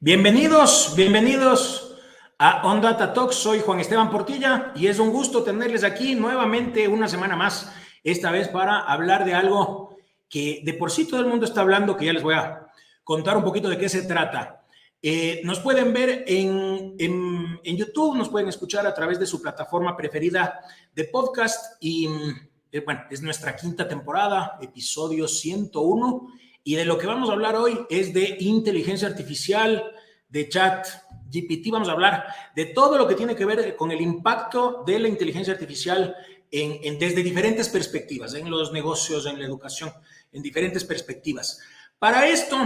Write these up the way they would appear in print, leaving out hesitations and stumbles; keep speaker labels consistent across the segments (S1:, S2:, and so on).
S1: Bienvenidos a On Data Talks. Soy Juan Esteban Portilla y es un gusto tenerles aquí nuevamente una semana más, esta vez para hablar de algo que de por sí todo el mundo está hablando, que ya les voy a contar un poquito de qué se trata. Nos pueden ver en YouTube, nos pueden escuchar a través de su plataforma preferida de podcast y bueno, es nuestra quinta temporada, episodio 101. Y de lo que vamos a hablar hoy es de inteligencia artificial, de chat GPT. Vamos a hablar de todo lo que tiene que ver con el impacto de la inteligencia artificial desde diferentes perspectivas, en los negocios, en la educación, en diferentes perspectivas. Para esto,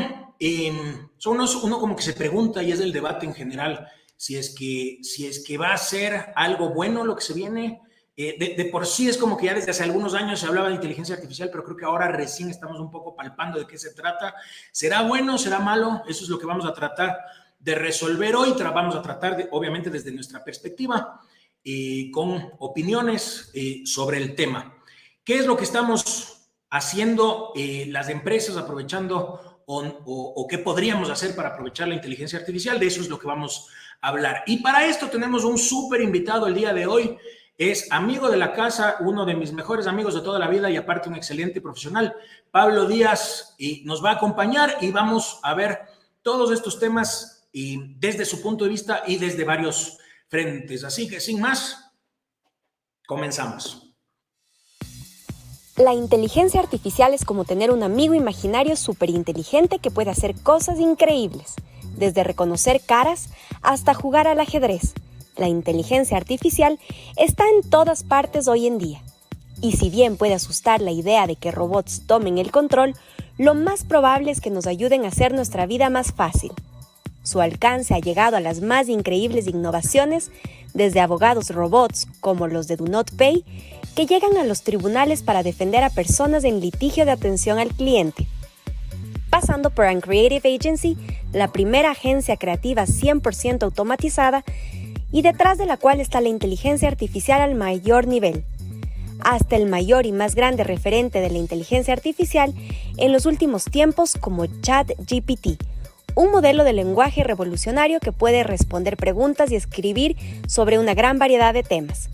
S1: uno como que se pregunta, y es el debate en general, si es que va a ser algo bueno lo que se viene. De por sí es como que ya desde hace algunos años se hablaba de inteligencia artificial, pero creo que ahora recién estamos un poco palpando de qué se trata. ¿Será bueno? ¿Será malo? Eso es lo que vamos a tratar de resolver hoy. Vamos a tratar, obviamente, desde nuestra perspectiva, con opiniones sobre el tema. ¿Qué es lo que estamos haciendo las empresas aprovechando o qué podríamos hacer para aprovechar la inteligencia artificial? De eso es lo que vamos a hablar. Y para esto tenemos un súper invitado el día de hoy. Es amigo de la casa, uno de mis mejores amigos de toda la vida y aparte un excelente profesional. Pablo Díaz nos va a acompañar y vamos a ver todos estos temas desde su punto de vista y desde varios frentes. Así que sin más, comenzamos.
S2: La inteligencia artificial es como tener un amigo imaginario súper inteligente que puede hacer cosas increíbles, desde reconocer caras hasta jugar al ajedrez. La inteligencia artificial está en todas partes hoy en día. Y si bien puede asustar la idea de que robots tomen el control, lo más probable es que nos ayuden a hacer nuestra vida más fácil. Su alcance ha llegado a las más increíbles innovaciones, desde abogados robots como los de Do Not Pay, que llegan a los tribunales para defender a personas en litigio de atención al cliente, pasando por Uncreative Agency, la primera agencia creativa 100% automatizada y detrás de la cual está la inteligencia artificial al mayor nivel, hasta el mayor y más grande referente de la inteligencia artificial en los últimos tiempos como ChatGPT, un modelo de lenguaje revolucionario que puede responder preguntas y escribir sobre una gran variedad de temas.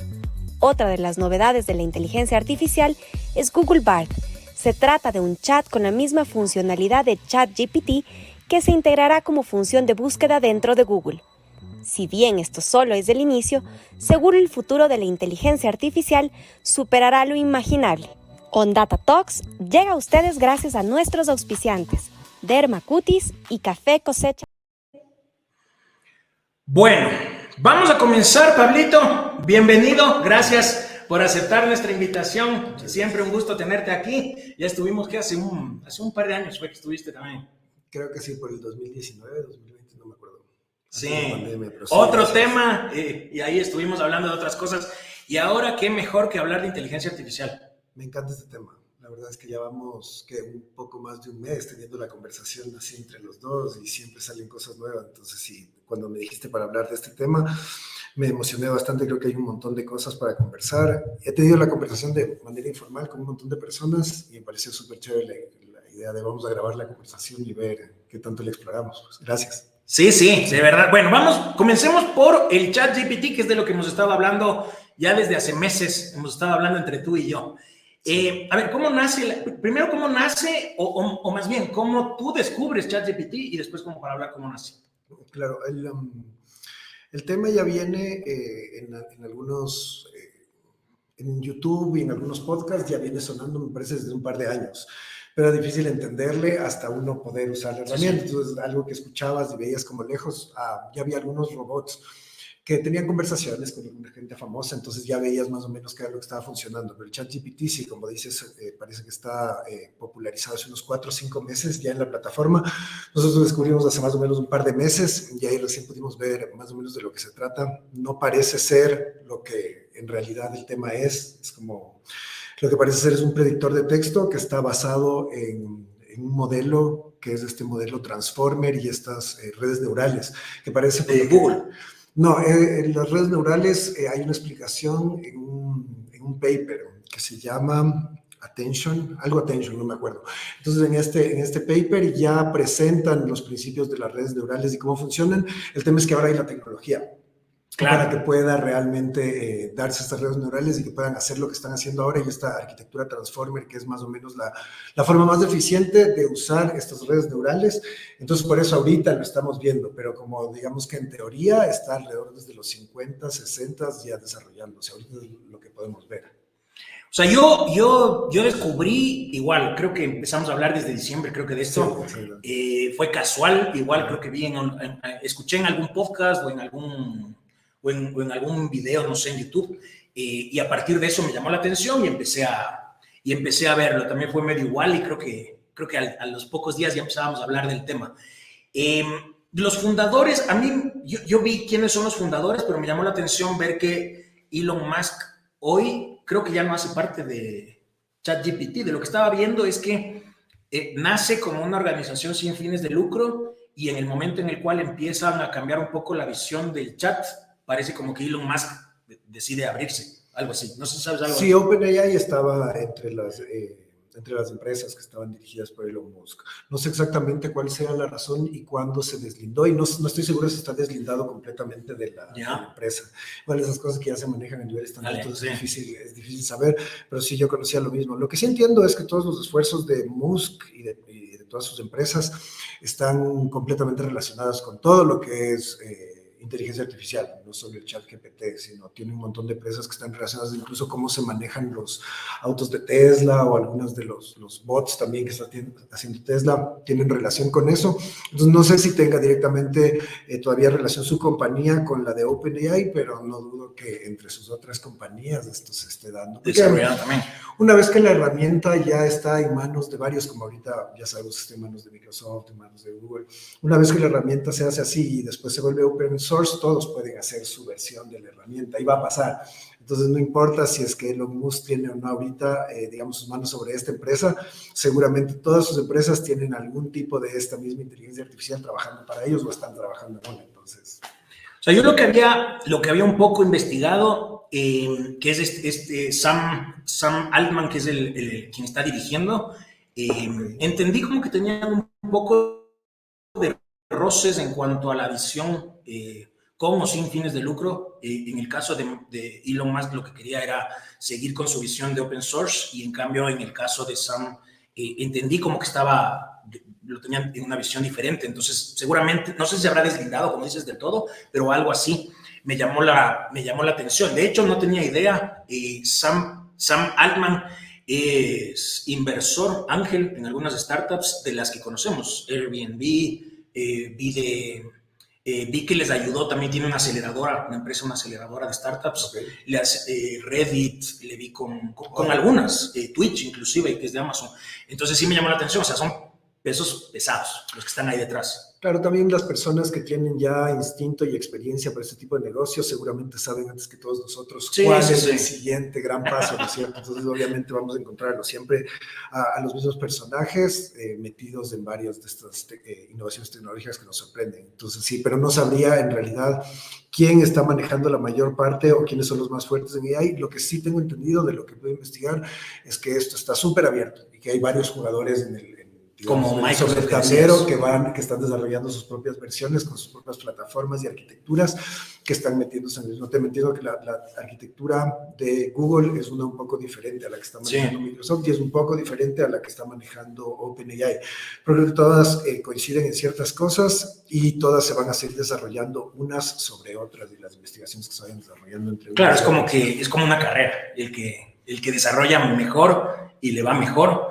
S2: Otra de las novedades de la inteligencia artificial es Google Bard. Se trata de un chat con la misma funcionalidad de ChatGPT que se integrará como función de búsqueda dentro de Google. Si bien esto solo es el inicio, seguro el futuro de la inteligencia artificial superará lo imaginable. On Data Talks llega a ustedes gracias a nuestros auspiciantes, Derma Cutis y Café Cosecha.
S1: Bueno, vamos a comenzar, Pablito. Bienvenido, gracias por aceptar nuestra invitación. Siempre un gusto tenerte aquí. Ya estuvimos que hace un par de años fue que estuviste también.
S3: Creo que sí, por el 2019, 2020, no me acuerdo.
S1: Sí,
S3: pandemia, pero sí,
S1: otro
S3: gracias.
S1: tema, y ahí estuvimos hablando de otras cosas. Y ahora, ¿qué mejor que hablar de inteligencia artificial?
S3: Me encanta este tema. La verdad es que ya vamos un poco más de un mes teniendo la conversación así entre los dos y siempre salen cosas nuevas. Entonces, sí, cuando me dijiste para hablar de este tema, me emocioné bastante. Creo que hay un montón de cosas para conversar. He tenido la conversación de manera informal con un montón de personas y me pareció súper chévere la idea de vamos a grabar la conversación y ver qué tanto le exploramos. Pues, gracias.
S1: Sí, de verdad. Bueno, comencemos por el ChatGPT, que es de lo que hemos estado hablando ya desde hace meses. Hemos estado hablando entre tú y yo. Sí. A ver, ¿cómo nace? Primero, ¿cómo nace? O más bien, ¿cómo tú descubres ChatGPT? Y después, ¿cómo para hablar cómo nace?
S3: Claro, el tema ya viene en algunos... en YouTube y en algunos podcasts ya viene sonando, me parece, desde un par de años. Pero es difícil entenderle hasta uno poder usar la herramienta. Entonces, algo que escuchabas y veías como lejos, ya había algunos robots que tenían conversaciones con alguna gente famosa, entonces ya veías más o menos qué era lo que estaba funcionando. Pero el ChatGPT, sí, como dices, parece que está popularizado hace unos 4 o 5 meses ya en la plataforma. Nosotros lo descubrimos hace más o menos un par de meses y ahí recién pudimos ver más o menos de lo que se trata. No parece ser lo que en realidad el tema es como... Lo que parece ser es un predictor de texto que está basado en un modelo que es este modelo Transformer y estas redes neurales, que parece...
S1: ¿De Google?
S3: No, en las redes neurales hay una explicación en un paper que se llama Attention, no me acuerdo. Entonces, en este paper ya presentan los principios de las redes neurales y cómo funcionan. El tema es que ahora hay la tecnología. Claro. Para que pueda realmente darse estas redes neurales y que puedan hacer lo que están haciendo ahora y esta arquitectura transformer, que es más o menos la forma más eficiente de usar estas redes neurales. Entonces, por eso ahorita lo estamos viendo, pero como digamos que en teoría está alrededor desde los 50, 60 ya desarrollándose. Ahorita es lo que podemos ver.
S1: O sea, yo descubrí, igual, creo que empezamos a hablar desde diciembre, creo que de esto, sí. Fue casual, igual creo que escuché en algún podcast o en algún video, no sé, en YouTube, y a partir de eso me llamó la atención y empecé a verlo. También fue medio igual y creo que a los pocos días ya empezábamos a hablar del tema. Los fundadores, a mí, yo vi quiénes son los fundadores, pero me llamó la atención ver que Elon Musk hoy creo que ya no hace parte de ChatGPT. De lo que estaba viendo es que nace como una organización sin fines de lucro y en el momento en el cual empiezan a cambiar un poco la visión del chat, parece como que Elon Musk decide abrirse, algo así. No sé si sabes algo.
S3: Sí, OpenAI estaba entre las empresas que estaban dirigidas por Elon Musk. No sé exactamente cuál sea la razón y cuándo se deslindó, y no estoy seguro si está deslindado completamente de la empresa. Igual esas cosas que ya se manejan a niveles tan altos es difícil saber, pero sí yo conocía lo mismo. Lo que sí entiendo es que todos los esfuerzos de Musk y de todas sus empresas están completamente relacionadas con todo lo que es inteligencia artificial, no solo el ChatGPT, sino tiene un montón de empresas que están relacionadas, incluso cómo se manejan los autos de Tesla o algunos de los bots también que está haciendo Tesla, tienen relación con eso. Entonces, no sé si tenga directamente todavía relación su compañía con la de OpenAI, pero no dudo que entre sus otras compañías esto se esté dando.
S1: También.
S3: Una vez que la herramienta ya está en manos de varios, como ahorita ya sabemos que está en manos de Microsoft, en manos de Google, una vez que la herramienta se hace así y después se vuelve open source, todos pueden hacer su versión de la herramienta y va a pasar. Entonces, no importa si es que Elon Musk tiene o no ahorita, digamos, sus manos sobre esta empresa, seguramente todas sus empresas tienen algún tipo de esta misma inteligencia artificial trabajando para ellos o están trabajando en una. Entonces,
S1: o sea, yo lo que había un poco investigado, que es Sam Altman, que es quien está dirigiendo, entendí como que tenían un poco de roces en cuanto a la visión con o sin fines de lucro. En el caso de Elon Musk, lo que quería era seguir con su visión de open source, y en cambio en el caso de Sam entendí como que lo tenían en una visión diferente. Entonces seguramente, no sé si se habrá deslindado, como dices, del todo, pero algo así me llamó la atención. De hecho, no tenía idea. Sam Altman es inversor ángel en algunas startups de las que conocemos, Airbnb. Vi que les ayudó, también tiene una aceleradora de startups. Okay. Reddit, le vi con algunas, Twitch inclusive, que es de Amazon. Entonces sí me llamó la atención, o sea, son pesos pesados los que están ahí detrás.
S3: Claro, también las personas que tienen ya instinto y experiencia para este tipo de negocios seguramente saben antes que todos nosotros cuál es el siguiente gran paso, ¿no es cierto? Entonces, obviamente vamos a encontrarlo siempre a los mismos personajes metidos en varias de estas innovaciones tecnológicas que nos sorprenden. Entonces, sí, pero no sabría en realidad quién está manejando la mayor parte o quiénes son los más fuertes en AI. Lo que sí tengo entendido de lo que puedo investigar es que esto está súper abierto y que hay varios jugadores
S1: como Microsoft,
S3: sobre el tablero que están desarrollando sus propias versiones con sus propias plataformas y arquitecturas que están metiéndose en el mismo tema. Entiendo que la arquitectura de Google es un poco diferente a la que está manejando Microsoft y es un poco diferente a la que está manejando OpenAI. Pero creo que todas coinciden en ciertas cosas y todas se van a seguir desarrollando unas sobre otras, y las investigaciones que se vayan desarrollando entre
S1: claro, es como una carrera. El que desarrolla mejor y le va mejor,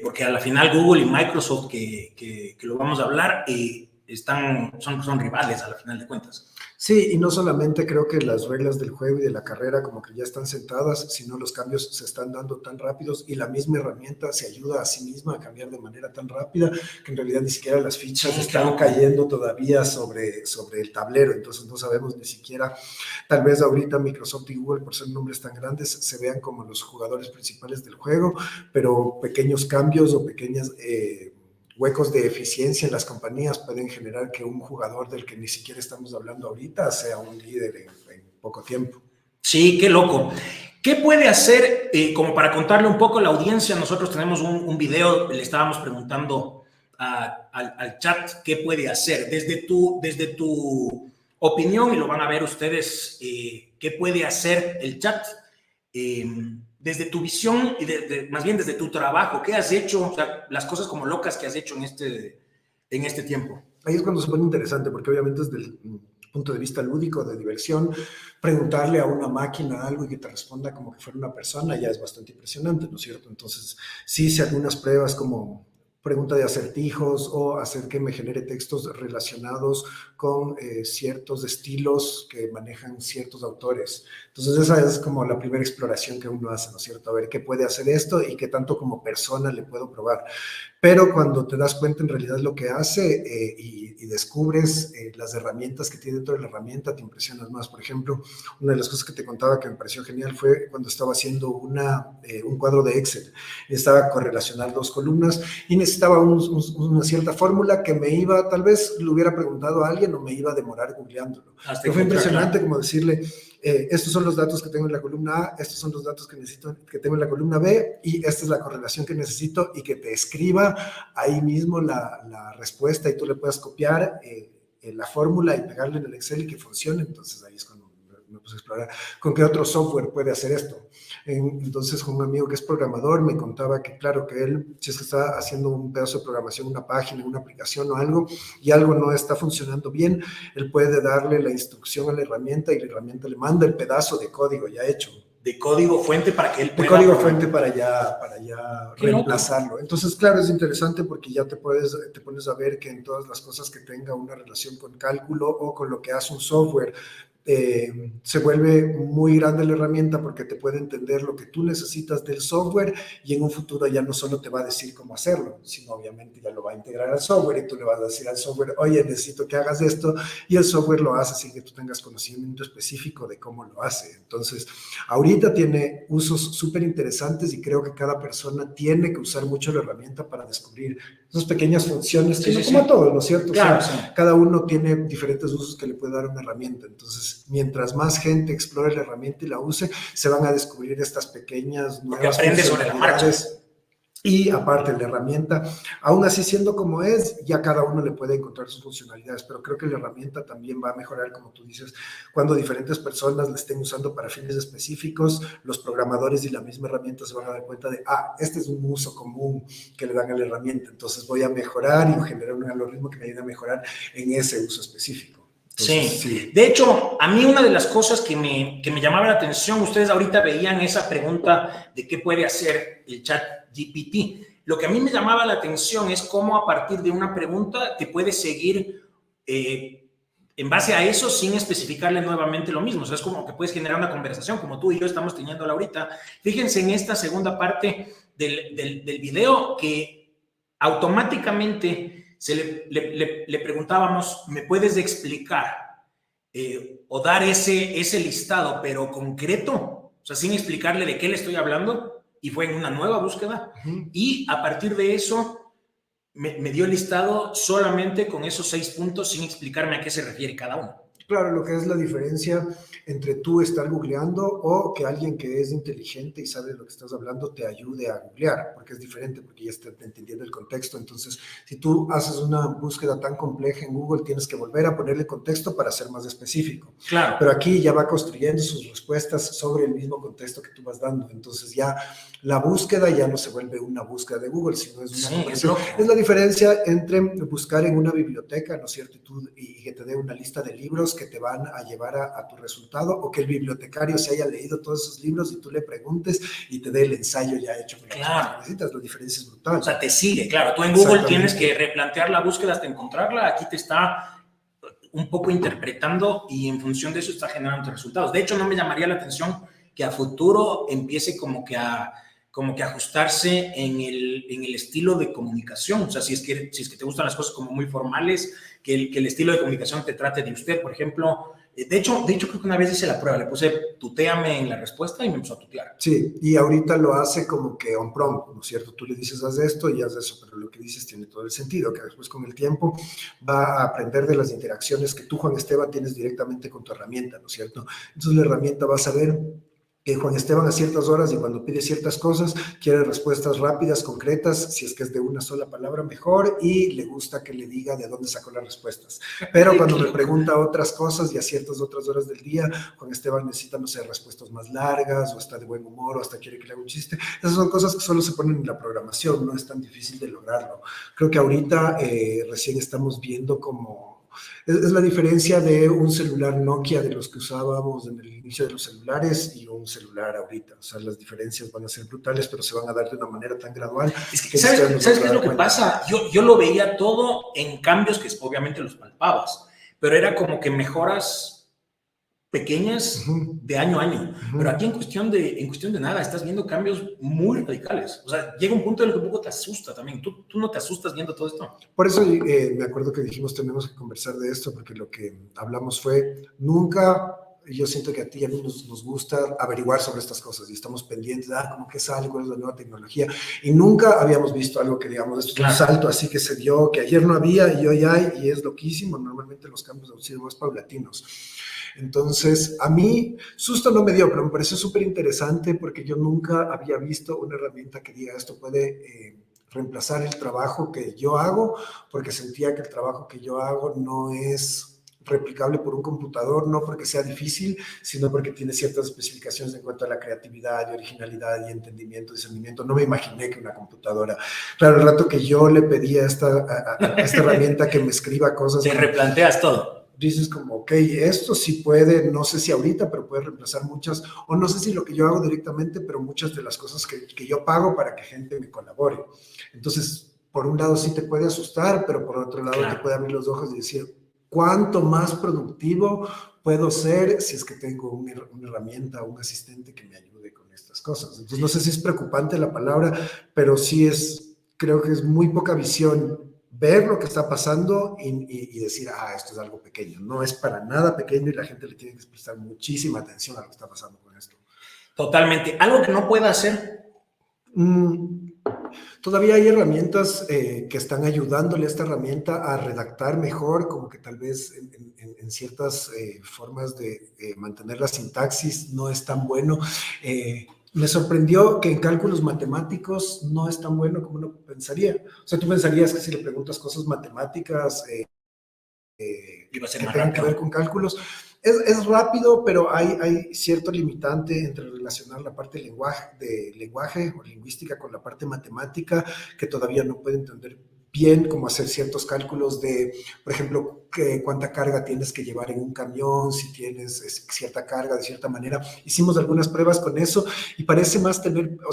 S1: porque a la final Google y Microsoft, que lo vamos a hablar, son rivales a la final de cuentas.
S3: Sí, y no solamente creo que las reglas del juego y de la carrera como que ya están sentadas, sino los cambios se están dando tan rápidos y la misma herramienta se ayuda a sí misma a cambiar de manera tan rápida que en realidad ni siquiera las fichas están cayendo todavía sobre el tablero. Entonces no sabemos ni siquiera, tal vez ahorita Microsoft y Google, por ser nombres tan grandes, se vean como los jugadores principales del juego, pero pequeños cambios o pequeñas huecos de eficiencia en las compañías pueden generar que un jugador del que ni siquiera estamos hablando ahorita sea un líder en poco tiempo.
S1: Sí, qué loco. ¿Qué puede hacer, como para contarle un poco a la audiencia? Nosotros tenemos un video, le estábamos preguntando al chat qué puede hacer. Desde tu opinión, y lo van a ver ustedes, qué puede hacer el chat. Desde tu visión y más bien desde tu trabajo, ¿qué has hecho? O sea, las cosas como locas que has hecho en este tiempo.
S3: Ahí es cuando se pone interesante, porque obviamente desde el punto de vista lúdico, de diversión, preguntarle a una máquina algo y que te responda como que fuera una persona ya es bastante impresionante, ¿no es cierto? Entonces, sí hice algunas pruebas como pregunta de acertijos o hacer que me genere textos relacionados con ciertos estilos que manejan ciertos autores. Entonces esa es como la primera exploración que uno hace, ¿no es cierto? A ver qué puede hacer esto y qué tanto como persona le puedo probar. Pero cuando te das cuenta en realidad lo que hace y descubres las herramientas que tiene dentro de la herramienta, te impresionas más. Por ejemplo, una de las cosas que te contaba que me pareció genial fue cuando estaba haciendo un cuadro de Excel. Estaba correlacionar dos columnas y necesitaba una cierta fórmula que me iba, tal vez lo hubiera preguntado a alguien o me iba a demorar googleándolo. Pero fue impresionante como decirle, estos son los datos que tengo en la columna A, estos son los datos que tengo en la columna B y esta es la correlación que necesito y que te escriba ahí mismo la respuesta y tú le puedas copiar la fórmula y pegarle en el Excel y que funcione. Entonces ahí es cuando me puse a explorar con qué otro software puede hacer esto. Entonces, con un amigo que es programador, me contaba que, claro, que él, si es que está haciendo un pedazo de programación, una página, una aplicación o algo, y algo no está funcionando bien, él puede darle la instrucción a la herramienta y la herramienta le manda el pedazo de código ya hecho.
S1: De código fuente para que él pueda...
S3: De código fuente para ya reemplazarlo. Entonces, claro, es interesante porque ya te pones a ver que en todas las cosas que tenga una relación con cálculo o con lo que hace un software, se vuelve muy grande la herramienta porque te puede entender lo que tú necesitas del software y en un futuro ya no solo te va a decir cómo hacerlo, sino obviamente ya lo va a integrar al software y tú le vas a decir al software, oye, necesito que hagas esto, y el software lo hace sin que tú tengas conocimiento específico de cómo lo hace. Entonces, ahorita tiene usos súper interesantes y creo que cada persona tiene que usar mucho la herramienta para descubrir esas pequeñas funciones, que como todo, ¿no es cierto?
S1: Claro,
S3: o sea, cada uno tiene diferentes usos que le puede dar una herramienta. Entonces, mientras más gente explore la herramienta y la use, se van a descubrir estas pequeñas nuevas
S1: aprende sobre la marcha.
S3: Y aparte la herramienta, aún así siendo como es, ya cada uno le puede encontrar sus funcionalidades, pero creo que la herramienta también va a mejorar, como tú dices, cuando diferentes personas la estén usando para fines específicos, los programadores y la misma herramienta se van a dar cuenta de, este es un uso común que le dan a la herramienta, entonces voy a mejorar y generar un algoritmo que me ayude a mejorar en ese uso específico. Entonces,
S1: sí, de hecho, a mí una de las cosas que me llamaba la atención, ustedes ahorita veían esa pregunta de qué puede hacer el chat GPT. Lo que a mí me llamaba la atención es cómo a partir de una pregunta te puedes seguir en base a eso sin especificarle nuevamente lo mismo. O sea, es como que puedes generar una conversación como tú y yo estamos teniéndola ahorita. Fíjense en esta segunda parte del video que automáticamente le preguntábamos, ¿me puedes explicar o dar ese listado, pero concreto? O sea, sin explicarle de qué le estoy hablando. Y fue en una nueva búsqueda. Y a partir de eso me dio el listado solamente con esos 6 puntos sin explicarme a qué se refiere cada uno.
S3: Claro, lo que es la diferencia entre tú estar googleando o que alguien que es inteligente y sabe de lo que estás hablando te ayude a googlear, porque es diferente, porque ya está entendiendo el contexto. Entonces, si tú haces una búsqueda tan compleja en Google, tienes que volver a ponerle contexto para ser más específico.
S1: Claro.
S3: Pero aquí ya va construyendo sus respuestas sobre el mismo contexto que tú vas dando. Entonces, ya la búsqueda ya no se vuelve una búsqueda de Google, sino es una conversación. Es la diferencia entre buscar en una biblioteca, ¿no es cierto? Y que te dé una lista de libros que te van a llevar a tu resultado, o que el bibliotecario se haya leído todos esos libros y tú le preguntes y te dé el ensayo ya hecho.
S1: Claro.
S3: Necesitas, la diferencia es brutal.
S1: O sea, te sigue, claro. Tú en Google tienes que replantear la búsqueda hasta encontrarla. Aquí te está un poco interpretando y en función de eso está generando resultados. De hecho, no me llamaría la atención que a futuro empiece como que a ajustarse en el estilo de comunicación. O sea, si es que te gustan las cosas como muy formales, que el estilo de comunicación te trate de usted, por ejemplo. De hecho, creo que una vez hice la prueba, le puse tuteame en la respuesta y me empezó a tutear.
S3: Sí, y ahorita lo hace como que on prompt, ¿no es cierto? Tú le dices, haz esto y haz eso, pero lo que dices tiene todo el sentido, que después con el tiempo va a aprender de las interacciones que tú, Juan Esteban, tienes directamente con tu herramienta, ¿no es cierto? Entonces la herramienta va a saber Juan Esteban a ciertas horas y cuando pide ciertas cosas quiere respuestas rápidas, concretas, si es que es de una sola palabra mejor, y le gusta que le diga de dónde sacó las respuestas. Pero cuando me pregunta otras cosas y a ciertas otras horas del día, Juan Esteban necesita, no sé, respuestas más largas, o está de buen humor, o hasta quiere que le haga un chiste. Esas son cosas que solo se ponen en la programación, no es tan difícil de lograrlo. Creo que ahorita recién estamos viendo como... Es la diferencia de un celular Nokia de los que usábamos en el inicio de los celulares y un celular ahorita. O sea, las diferencias van a ser brutales, pero se van a dar de una manera tan gradual.
S1: Es que, ¿sabes qué es lo que pasa? Yo lo veía todo en cambios que obviamente los palpabas, pero era como que mejoras pequeñas de año a año. Pero aquí en cuestión de nada, estás viendo cambios muy radicales. O sea, llega un punto en el que un poco te asusta también. ¿Tú no te asustas viendo todo esto?
S3: Por eso me acuerdo que dijimos tenemos que conversar de esto, porque lo que hablamos fue nunca... Yo siento que a ti y a mí nos gusta averiguar sobre estas cosas y estamos pendientes de cómo que sale, cuál es la nueva tecnología. Y nunca habíamos visto algo que digamos, esto es un salto así que se dio, que ayer no había y hoy hay, y es loquísimo. Normalmente los cambios han sido más paulatinos. Entonces, a mí susto no me dio, pero me pareció súper interesante porque yo nunca había visto una herramienta que diga esto puede reemplazar el trabajo que yo hago, porque sentía que el trabajo que yo hago no es replicable por un computador, no porque sea difícil, sino porque tiene ciertas especificaciones en cuanto a la creatividad y originalidad y entendimiento, discernimiento. No me imaginé que una computadora, claro, el rato que yo le pedí a esta herramienta que me escriba cosas...
S1: Te replanteas todo.
S3: Dices como, ok, esto sí puede, no sé si ahorita, pero puede reemplazar muchas, o no sé si lo que yo hago directamente, pero muchas de las cosas que yo pago para que gente me colabore. Entonces, por un lado sí te puede asustar, pero por otro lado te puede abrir los ojos y decir, ¿cuánto más productivo puedo ser si es que tengo una herramienta, un asistente que me ayude con estas cosas? Entonces, no sé si es preocupante la palabra, pero sí creo que es muy poca visión ver lo que está pasando y decir, esto es algo pequeño. No es para nada pequeño y la gente le tiene que prestar muchísima atención a lo que está pasando con esto.
S1: Totalmente. ¿Algo que no pueda hacer?
S3: Todavía hay herramientas que están ayudándole a esta herramienta a redactar mejor, como que tal vez en ciertas formas de mantener la sintaxis no es tan bueno. Me sorprendió que en cálculos matemáticos no es tan bueno como uno pensaría. O sea, tú pensarías que si le preguntas cosas matemáticas que tengan que ver con cálculos, es rápido, pero hay cierto limitante entre relacionar la parte de lenguaje o lingüística con la parte matemática, que todavía no puede entender bien cómo hacer ciertos cálculos de, por ejemplo, cuánta carga tienes que llevar en un camión, si tienes cierta carga de cierta manera. Hicimos algunas pruebas con eso y parece más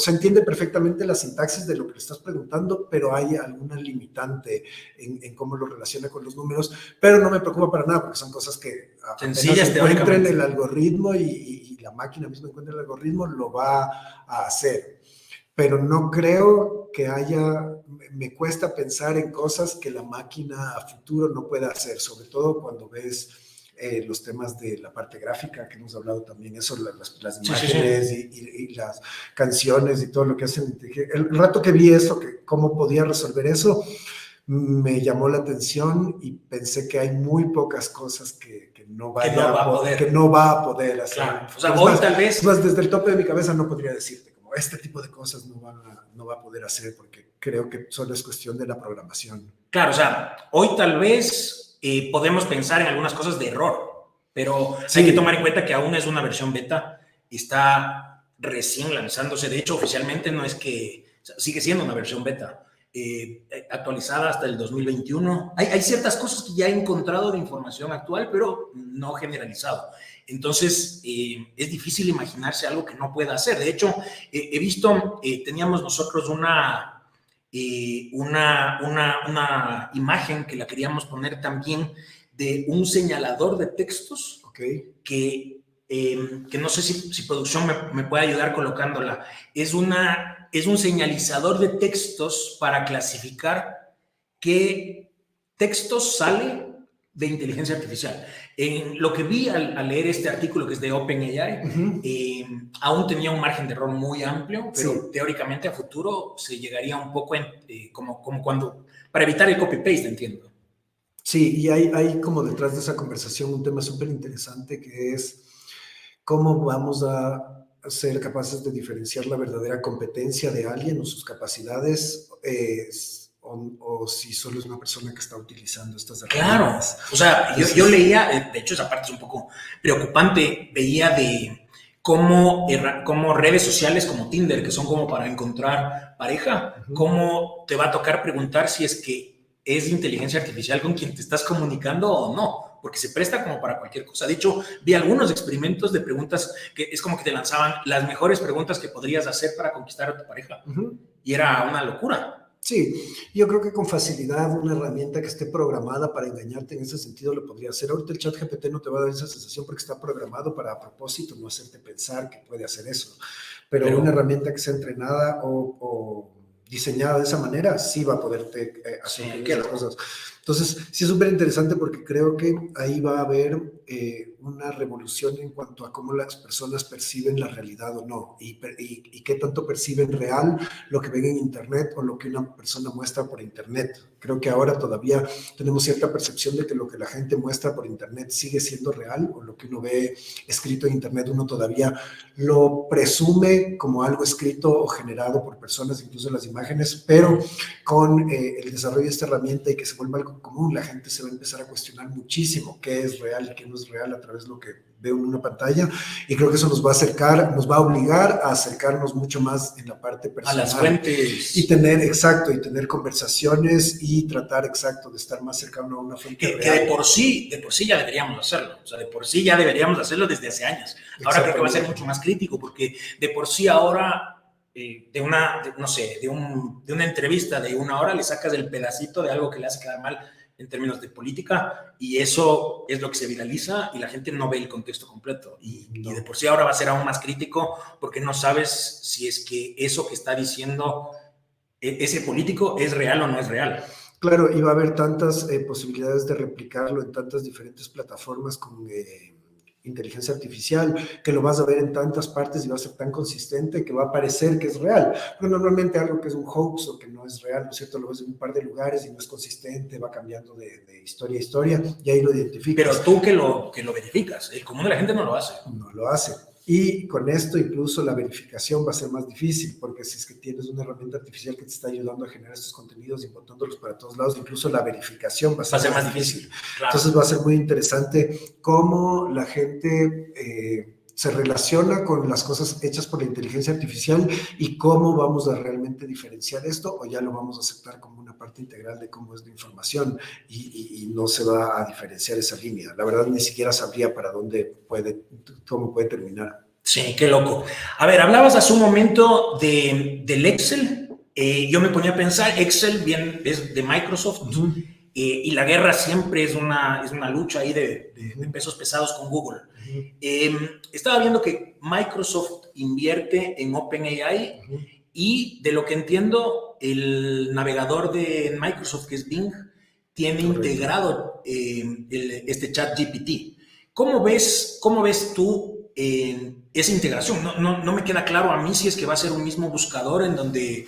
S3: entiende perfectamente la sintaxis de lo que le estás preguntando, pero hay alguna limitante en cómo lo relaciona con los números, pero no me preocupa para nada porque son cosas que
S1: sencillas
S3: encuentren el algoritmo y la máquina misma encuentra el algoritmo, lo va a hacer. Pero no creo que me cuesta pensar en cosas que la máquina a futuro no pueda hacer, sobre todo cuando ves los temas de la parte gráfica, que hemos hablado también, eso, las imágenes y las canciones y todo lo que hacen. El rato que vi eso, cómo podía resolver eso, me llamó la atención y pensé que hay muy pocas cosas que no va a poder hacer.
S1: Claro. O sea, hoy tal vez...
S3: Desde el tope de mi cabeza no podría decirte. Este tipo de cosas no va a poder hacer porque creo que solo es cuestión de la programación.
S1: Claro, o sea, hoy tal vez podemos pensar en algunas cosas de error, pero hay que tomar en cuenta que aún es una versión beta, está recién lanzándose. De hecho, oficialmente no es que, o sea, sigue siendo una versión beta, actualizada hasta el 2021. Hay ciertas cosas que ya he encontrado de información actual, pero no generalizado. Entonces, es difícil imaginarse algo que no pueda hacer. De hecho, he visto, teníamos nosotros una imagen que la queríamos poner también de un señalador de textos que no sé si producción me puede ayudar colocándola. Es un señalizador de textos para clasificar qué textos sale de inteligencia artificial. En lo que vi al leer este artículo que es de OpenAI, aún tenía un margen de error muy amplio, pero teóricamente a futuro se llegaría un poco como cuando, para evitar el copy-paste, entiendo.
S3: Sí, y hay como detrás de esa conversación un tema súper interesante que es cómo vamos a ser capaces de diferenciar la verdadera competencia de alguien o sus capacidades, o si solo es una persona que está utilizando estas herramientas.
S1: Claro, o sea, yo leía, de hecho esa parte es un poco preocupante, veía de cómo redes sociales como Tinder, que son como para encontrar pareja, cómo te va a tocar preguntar si es que es inteligencia artificial con quien te estás comunicando o no, porque se presta como para cualquier cosa. De hecho, vi algunos experimentos de preguntas que es como que te lanzaban las mejores preguntas que podrías hacer para conquistar a tu pareja. Y era una locura.
S3: Sí, yo creo que con facilidad una herramienta que esté programada para engañarte en ese sentido lo podría hacer. Ahorita el ChatGPT no te va a dar esa sensación porque está programado para a propósito no hacerte pensar que puede hacer eso. Pero una herramienta que sea entrenada o diseñada de esa manera sí va a poderte hacer esas cosas. Entonces, sí es súper interesante porque creo que ahí va a haber una revolución en cuanto a cómo las personas perciben la realidad o no, y qué tanto perciben real lo que ven en Internet o lo que una persona muestra por Internet. Creo que ahora todavía tenemos cierta percepción de que lo que la gente muestra por Internet sigue siendo real, o lo que uno ve escrito en Internet uno todavía lo presume como algo escrito o generado por personas, incluso las imágenes, pero con el desarrollo de esta herramienta y que se vuelva algo común, la gente se va a empezar a cuestionar muchísimo qué es real y qué no es real a través de lo que veo en una pantalla, y creo que eso nos va a acercar, nos va a obligar a acercarnos mucho más en la parte personal.
S1: A las fuentes.
S3: Y tener conversaciones y tratar, exacto, de estar más cercano a una fuente real.
S1: Que de por sí ya deberíamos hacerlo, o sea, de por sí ya deberíamos hacerlo desde hace años. Ahora creo que va a ser mucho más crítico, porque de por sí ahora, de una entrevista de 1 hora le sacas el pedacito de algo que le hace quedar mal en términos de política, y eso es lo que se viraliza y la gente no ve el contexto completo. Y de por sí ahora va a ser aún más crítico porque no sabes si es que eso que está diciendo ese político es real o no es real.
S3: Claro, y va a haber tantas posibilidades de replicarlo en tantas diferentes plataformas con inteligencia artificial, que lo vas a ver en tantas partes y va a ser tan consistente que va a parecer que es real. Pero normalmente algo que es un hoax o que no es real, ¿no es cierto? Lo ves en un par de lugares y no es consistente, va cambiando de historia a historia y ahí lo identificas.
S1: Pero tú que lo verificas, el común de la gente no lo hace.
S3: No lo hace. Y con esto incluso la verificación va a ser más difícil, porque si es que tienes una herramienta artificial que te está ayudando a generar estos contenidos y botándolos para todos lados, incluso la verificación va a ser más difícil. Claro. Entonces va a ser muy interesante cómo la gente se relaciona con las cosas hechas por la inteligencia artificial y cómo vamos a realmente diferenciar esto, o ya lo vamos a aceptar como una parte integral de cómo es la información y no se va a diferenciar esa línea. La verdad ni siquiera sabría para cómo puede terminar.
S1: Sí, qué loco. A ver, hablabas hace un momento del Excel. Yo me ponía a pensar, Excel bien es de Microsoft, y la guerra siempre es una lucha ahí de pesos pesados con Google. Estaba viendo que Microsoft invierte en OpenAI, y de lo que entiendo, el navegador de Microsoft, que es Bing, tiene integrado este ChatGPT. ¿Cómo ves tú esa integración? No me queda claro a mí si es que va a ser un mismo buscador en donde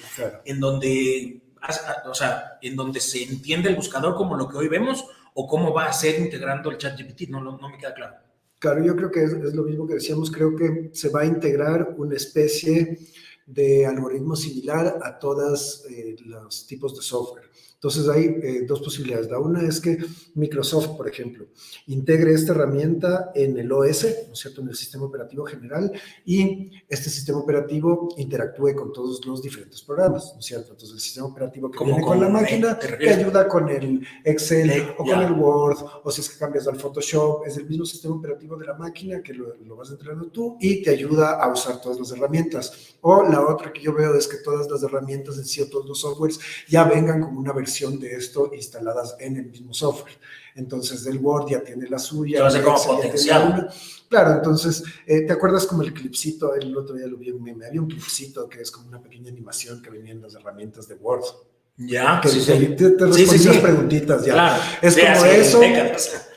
S1: se entiende el buscador como lo que hoy vemos, o cómo va a ser integrando el ChatGPT. No me queda claro.
S3: Claro, yo creo que es lo mismo que decíamos. Creo que se va a integrar una especie de algoritmo similar a todos los tipos de software. Entonces hay dos posibilidades. La una es que Microsoft, por ejemplo, integre esta herramienta en el OS, ¿no es cierto?, en el sistema operativo general, y este sistema operativo interactúe con todos los diferentes programas, ¿no es cierto? Entonces el sistema operativo que viene con la máquina te ayuda con el Excel o con el Word, o si es que cambias al Photoshop, es el mismo sistema operativo de la máquina que lo vas entrenando tú y te ayuda a usar todas las herramientas. O la otra que yo veo es que todas las herramientas en sí, o todos los softwares ya vengan como una versión de esto instaladas en el mismo software. Entonces el Word ya tiene la suya.
S1: Entonces, como potencial.
S3: Claro, entonces, ¿te acuerdas como el clipcito? El otro día lo vi en un meme. Había un clipcito que es como una pequeña animación que venía en las herramientas de Word.
S1: Ya,
S3: que te respondías preguntitas ya. Claro. Es como eso.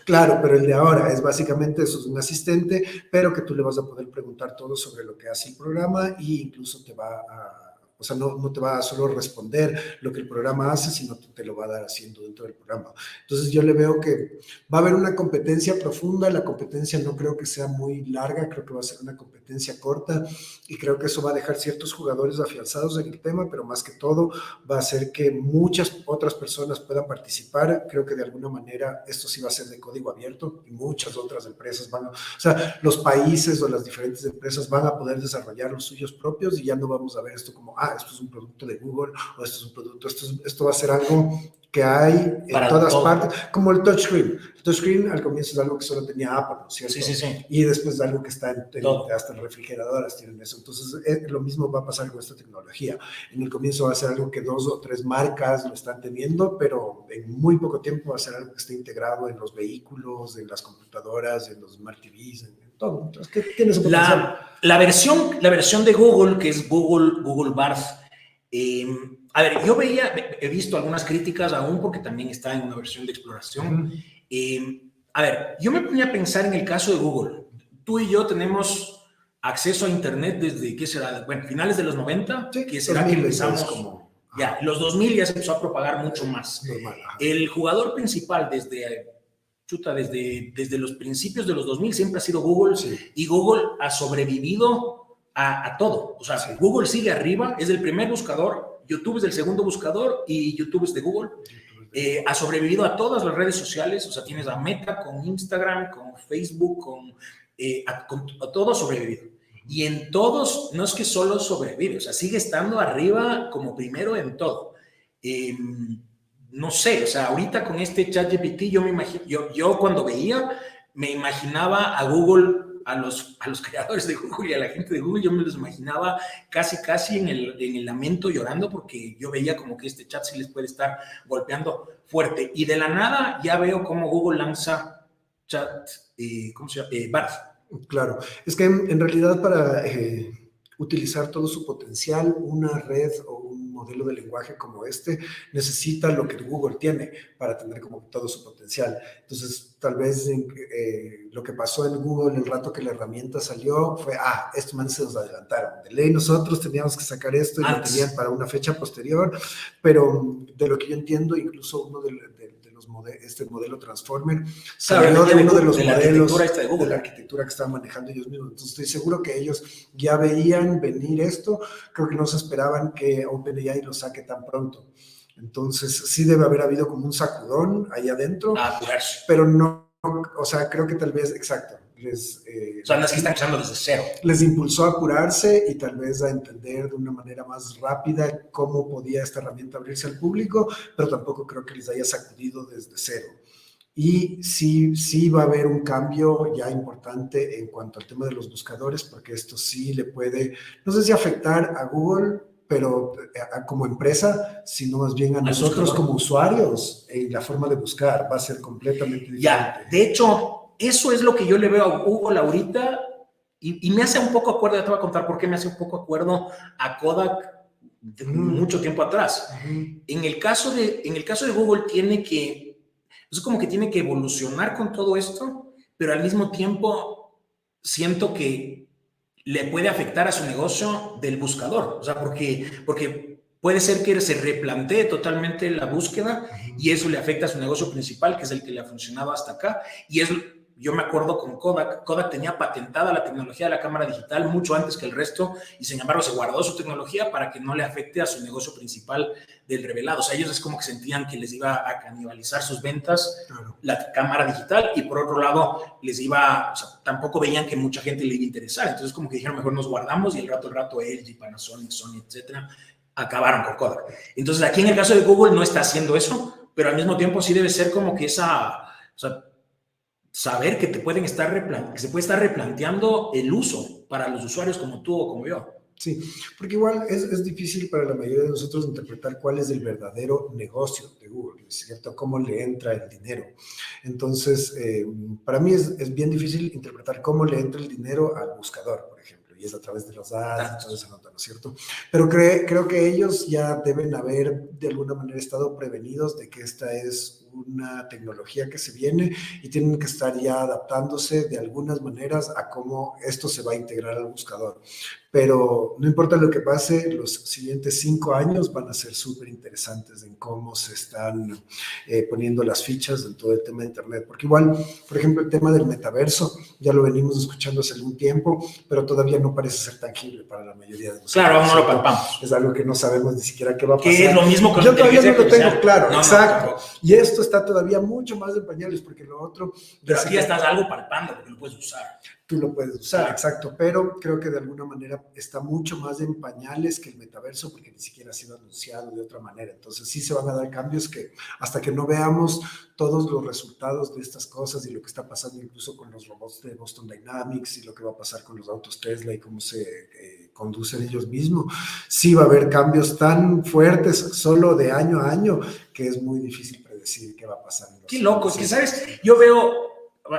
S3: Claro, pero el de ahora es básicamente eso, es un asistente, pero que tú le vas a poder preguntar todo sobre lo que hace el programa, e incluso te va a O sea, no te va a solo responder lo que el programa hace, sino que te lo va a dar haciendo dentro del programa. Entonces yo le veo que va a haber una competencia profunda, la competencia no creo que sea muy larga, creo que va a ser una competencia corta y creo que eso va a dejar ciertos jugadores afianzados en el tema, pero más que todo va a hacer que muchas otras personas puedan participar. Creo que de alguna manera esto sí va a ser de código abierto y muchas otras empresas o sea, los países o las diferentes empresas van a poder desarrollar los suyos propios y ya no vamos a ver esto como, esto es un producto de Google o esto es un producto, esto va a ser algo que hay en para todas partes, como el touchscreen. El touchscreen al comienzo es algo que solo tenía Apple, ¿no es cierto?
S1: Sí.
S3: Y después es algo que está hasta en refrigeradoras tienen eso. Entonces, lo mismo va a pasar con esta tecnología. En el comienzo va a ser algo que 2 o 3 marcas lo están teniendo, pero en muy poco tiempo va a ser algo que esté integrado en los vehículos, en las computadoras, en los smart TVs, en todo. Entonces, ¿qué tiene ese potencial?
S1: La versión de Google, que es Google Barth, a ver, yo he visto algunas críticas aún porque también está en una versión de exploración. A ver, yo me ponía a pensar en el caso de Google. Tú y yo tenemos acceso a Internet desde, ¿qué será? Bueno, finales de los 90,
S3: sí,
S1: que será que empezamos como... Ya, los 2000 ya se empezó a propagar mucho más.
S3: Normal,
S1: el jugador principal desde los principios de los 2000 siempre ha sido Google, sí. Y Google ha sobrevivido a todo. O sea, sí. Google sigue arriba, es el primer buscador, YouTube es el segundo buscador y YouTube es de Google. Ha sobrevivido a todas las redes sociales, o sea, tienes a Meta con Instagram, con Facebook, a todo ha sobrevivido. Y en todos, no es que solo sobrevive, o sea, sigue estando arriba como primero en todo. No sé, o sea, ahorita con este ChatGPT yo me imagino, yo cuando veía, me imaginaba a Google, a los creadores de Google y a la gente de Google, yo me los imaginaba casi en el lamento llorando porque yo veía como que este chat sí les puede estar golpeando fuerte. Y de la nada ya veo cómo Google lanza chat, ¿cómo se llama? Barth.
S3: Claro, es que en realidad para utilizar todo su potencial, una red o un modelo de lenguaje como este necesita lo que Google tiene para tener como todo su potencial. Entonces, tal vez lo que pasó en Google el rato que la herramienta salió fue, estos manes se nos adelantaron. De ley nosotros teníamos que sacar esto y lo tenían para una fecha posterior, pero de lo que yo entiendo, incluso uno este modelo Transformer salió de uno de los modelos de la arquitectura que estaban manejando ellos mismos. Entonces estoy seguro que ellos ya veían venir esto. Creo que no se esperaban que OpenAI lo saque tan pronto. Entonces sí debe haber habido como un sacudón ahí adentro, pero no, o sea, creo que tal vez, exacto,
S1: o sea, no es que están empezando desde cero.
S3: Les impulsó a apurarse y tal vez a entender de una manera más rápida cómo podía esta herramienta abrirse al público, pero tampoco creo que les haya sacudido desde cero. Y sí va a haber un cambio ya importante en cuanto al tema de los buscadores, porque esto sí le puede, no sé si afectar a Google, pero como empresa, sino más bien a nosotros como usuarios en la forma de buscar, va a ser completamente diferente.
S1: Ya, de hecho, eso es lo que yo le veo a Google ahorita y me hace un poco acuerdo, ya te voy a contar por qué me hace un poco acuerdo a Kodak de mucho tiempo atrás. En el caso de Google es como que tiene que evolucionar con todo esto, pero al mismo tiempo siento que le puede afectar a su negocio del buscador, o sea, porque puede ser que se replantee totalmente la búsqueda y eso le afecta a su negocio principal, que es el que le ha funcionado hasta acá, y yo me acuerdo con Kodak tenía patentada la tecnología de la cámara digital mucho antes que el resto y sin embargo se guardó su tecnología para que no le afecte a su negocio principal del revelado. O sea, ellos es como que sentían que les iba a canibalizar sus ventas la cámara digital y por otro lado o sea, tampoco veían que mucha gente le iba a interesar. Entonces como que dijeron, mejor nos guardamos y el rato LG, Panasonic, Sony, etcétera, acabaron con Kodak. Entonces aquí en el caso de Google no está haciendo eso, pero al mismo tiempo sí debe ser como que saber que que se puede estar replanteando el uso para los usuarios como tú o como yo.
S3: Sí, porque igual es difícil para la mayoría de nosotros interpretar cuál es el verdadero negocio de Google, ¿es cierto? ¿Cómo le entra el dinero? Entonces, para mí es bien difícil interpretar cómo le entra el dinero al buscador, por ejemplo, y es a través de los ads, y toda esa nota, ¿no es cierto? Pero creo que ellos ya deben haber de alguna manera estado prevenidos de que esta es una tecnología que se viene y tienen que estar ya adaptándose de algunas maneras a cómo esto se va a integrar al buscador. Pero no importa lo que pase, los siguientes 5 años van a ser súper interesantes en cómo se están poniendo las fichas en todo el tema de Internet. Porque igual, por ejemplo, el tema del metaverso, ya lo venimos escuchando hace algún tiempo, pero todavía no parece ser tangible para la mayoría de nosotros.
S1: Claro, aún no lo palpamos.
S3: Es algo que no sabemos ni siquiera qué va a pasar.
S1: Que es lo mismo con
S3: Yo todavía no lo tengo claro,
S1: no,
S3: exacto.
S1: No.
S3: Y esto está todavía mucho más en pañales, porque lo otro...
S1: Pero aquí ya estás algo palpando, porque lo puedes usar.
S3: Tú lo puedes usar, exacto, pero creo que de alguna manera está mucho más en pañales que el metaverso, porque ni siquiera ha sido anunciado de otra manera. Entonces sí se van a dar cambios que hasta que no veamos todos los resultados de estas cosas y lo que está pasando incluso con los robots de Boston Dynamics y lo que va a pasar con los autos Tesla y cómo se conducen ellos mismos, sí va a haber cambios tan fuertes solo de año a año que es muy difícil predecir qué va a pasar.
S1: Qué loco, es que, ¿sabes? Yo veo,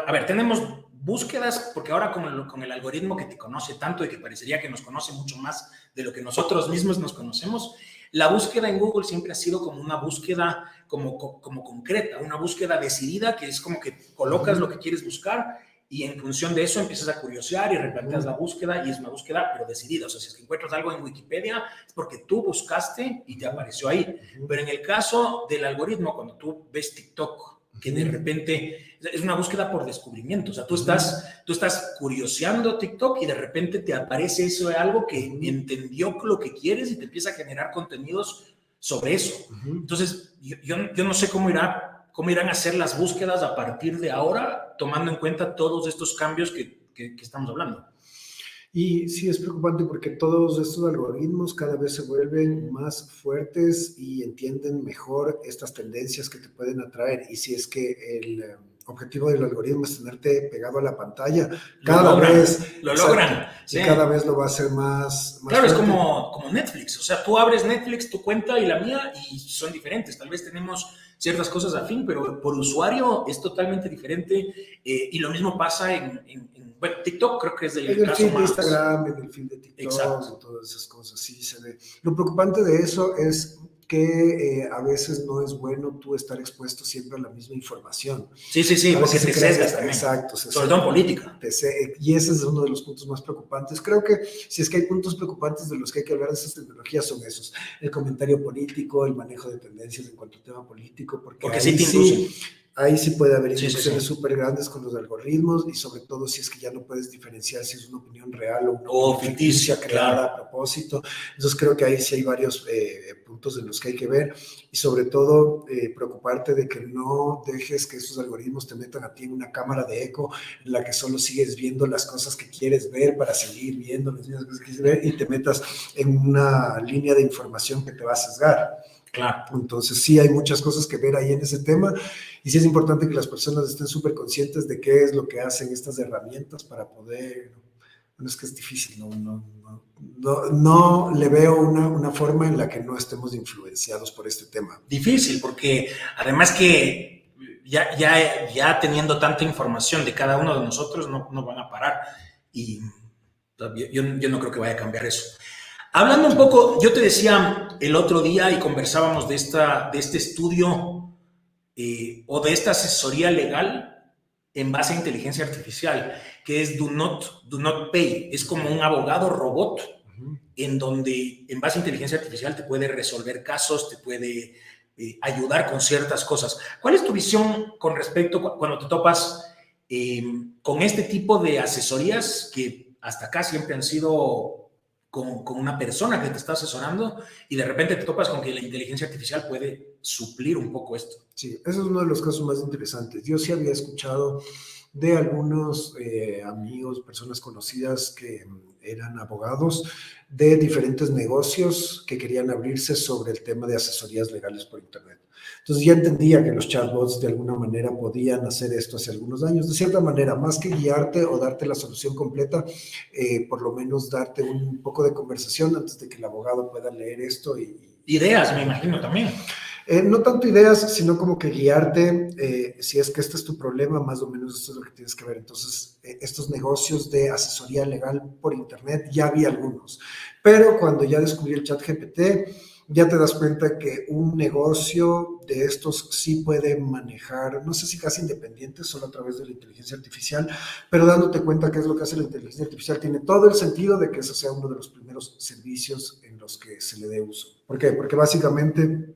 S1: a ver, tenemos búsquedas, porque ahora con el algoritmo que te conoce tanto y que parecería que nos conoce mucho más de lo que nosotros mismos nos conocemos, la búsqueda en Google siempre ha sido como una búsqueda como concreta, una búsqueda decidida, que es como que colocas lo que quieres buscar y en función de eso empiezas a curiosear y replanteas la búsqueda y es una búsqueda pero decidida. O sea, si es que encuentras algo en Wikipedia es porque tú buscaste y te apareció ahí. Pero en el caso del algoritmo, cuando tú ves TikTok, que de repente es una búsqueda por descubrimiento, o sea, tú estás curioseando TikTok y de repente te aparece eso de algo que entendió lo que quieres y te empieza a generar contenidos sobre eso. Entonces, yo no sé cómo irán a ser las búsquedas a partir de ahora, tomando en cuenta todos estos cambios que estamos hablando.
S3: Y sí, es preocupante porque todos estos algoritmos cada vez se vuelven más fuertes y entienden mejor estas tendencias que te pueden atraer. Y si es que el objetivo del algoritmo es tenerte pegado a la pantalla, cada vez
S1: lo logran.
S3: Sí. Y cada vez lo va a hacer más
S1: claro,
S3: fuerte.
S1: Es como Netflix. O sea, tú abres Netflix, tu cuenta y la mía, y son diferentes. Tal vez tenemos ciertas cosas afín, pero por usuario es totalmente diferente. Y lo mismo pasa en bueno, TikTok creo que es del
S3: en el
S1: caso
S3: feed
S1: más...
S3: de Instagram, en el feed de TikTok,
S1: exacto.
S3: en todas esas cosas, sí se ve. Lo preocupante de eso es que a veces no es bueno tú estar expuesto siempre a la misma información.
S1: Sí, porque te sesgas también.
S3: Exacto.
S1: Sobre todo en política.
S3: Y ese es uno de los puntos más preocupantes. Creo que si es que hay puntos preocupantes de los que hay que hablar de esas tecnologías son esos. El comentario político, el manejo de tendencias en cuanto al tema político. Porque
S1: sí te inducen.
S3: Ahí sí puede haber inducciones súper grandes con los algoritmos y sobre todo si es que ya no puedes diferenciar si es una opinión real o una opinión ficticia creada a propósito. Entonces creo que ahí sí hay varios puntos en los que hay que ver y sobre todo preocuparte de que no dejes que esos algoritmos te metan a ti en una cámara de eco en la que solo sigues viendo las cosas que quieres ver para seguir viendo las mismas cosas que quieres ver y te metas en una línea de información que te va a sesgar.
S1: Claro.
S3: Entonces sí hay muchas cosas que ver ahí en ese tema y sí es importante que las personas estén súper conscientes de qué es lo que hacen estas herramientas para poder, bueno, es que es difícil, no le veo una forma en la que no estemos influenciados por este tema.
S1: Difícil, porque además que ya teniendo tanta información de cada uno de nosotros no van a parar y yo no creo que vaya a cambiar eso. Hablando un poco, yo te decía el otro día y conversábamos de este estudio o de esta asesoría legal en base a inteligencia artificial, que es Do Not Pay. Es como un abogado robot en donde en base a inteligencia artificial te puede resolver casos, te puede ayudar con ciertas cosas. ¿Cuál es tu visión con respecto cuando te topas con este tipo de asesorías que hasta acá siempre han sido con una persona que te está asesorando y de repente te topas con que la inteligencia artificial puede suplir un poco esto?
S3: Sí, ese es uno de los casos más interesantes. Yo sí había escuchado de algunos amigos, personas conocidas que eran abogados de diferentes negocios que querían abrirse sobre el tema de asesorías legales por Internet. Entonces ya entendía que los chatbots de alguna manera podían hacer esto hace algunos años. De cierta manera, más que guiarte o darte la solución completa, por lo menos darte un poco de conversación antes de que el abogado pueda leer esto.
S1: Ideas, me imagino, también.
S3: No tanto ideas, sino como que guiarte, si es que este es tu problema, más o menos esto es lo que tienes que ver. Entonces, estos negocios de asesoría legal por Internet, ya había algunos. Pero cuando ya descubrí el ChatGPT, ya te das cuenta que un negocio de estos sí puede manejar, no sé si casi independiente, solo a través de la inteligencia artificial, pero dándote cuenta qué es lo que hace la inteligencia artificial, tiene todo el sentido de que eso sea uno de los primeros servicios en los que se le dé uso. ¿Por qué? Porque básicamente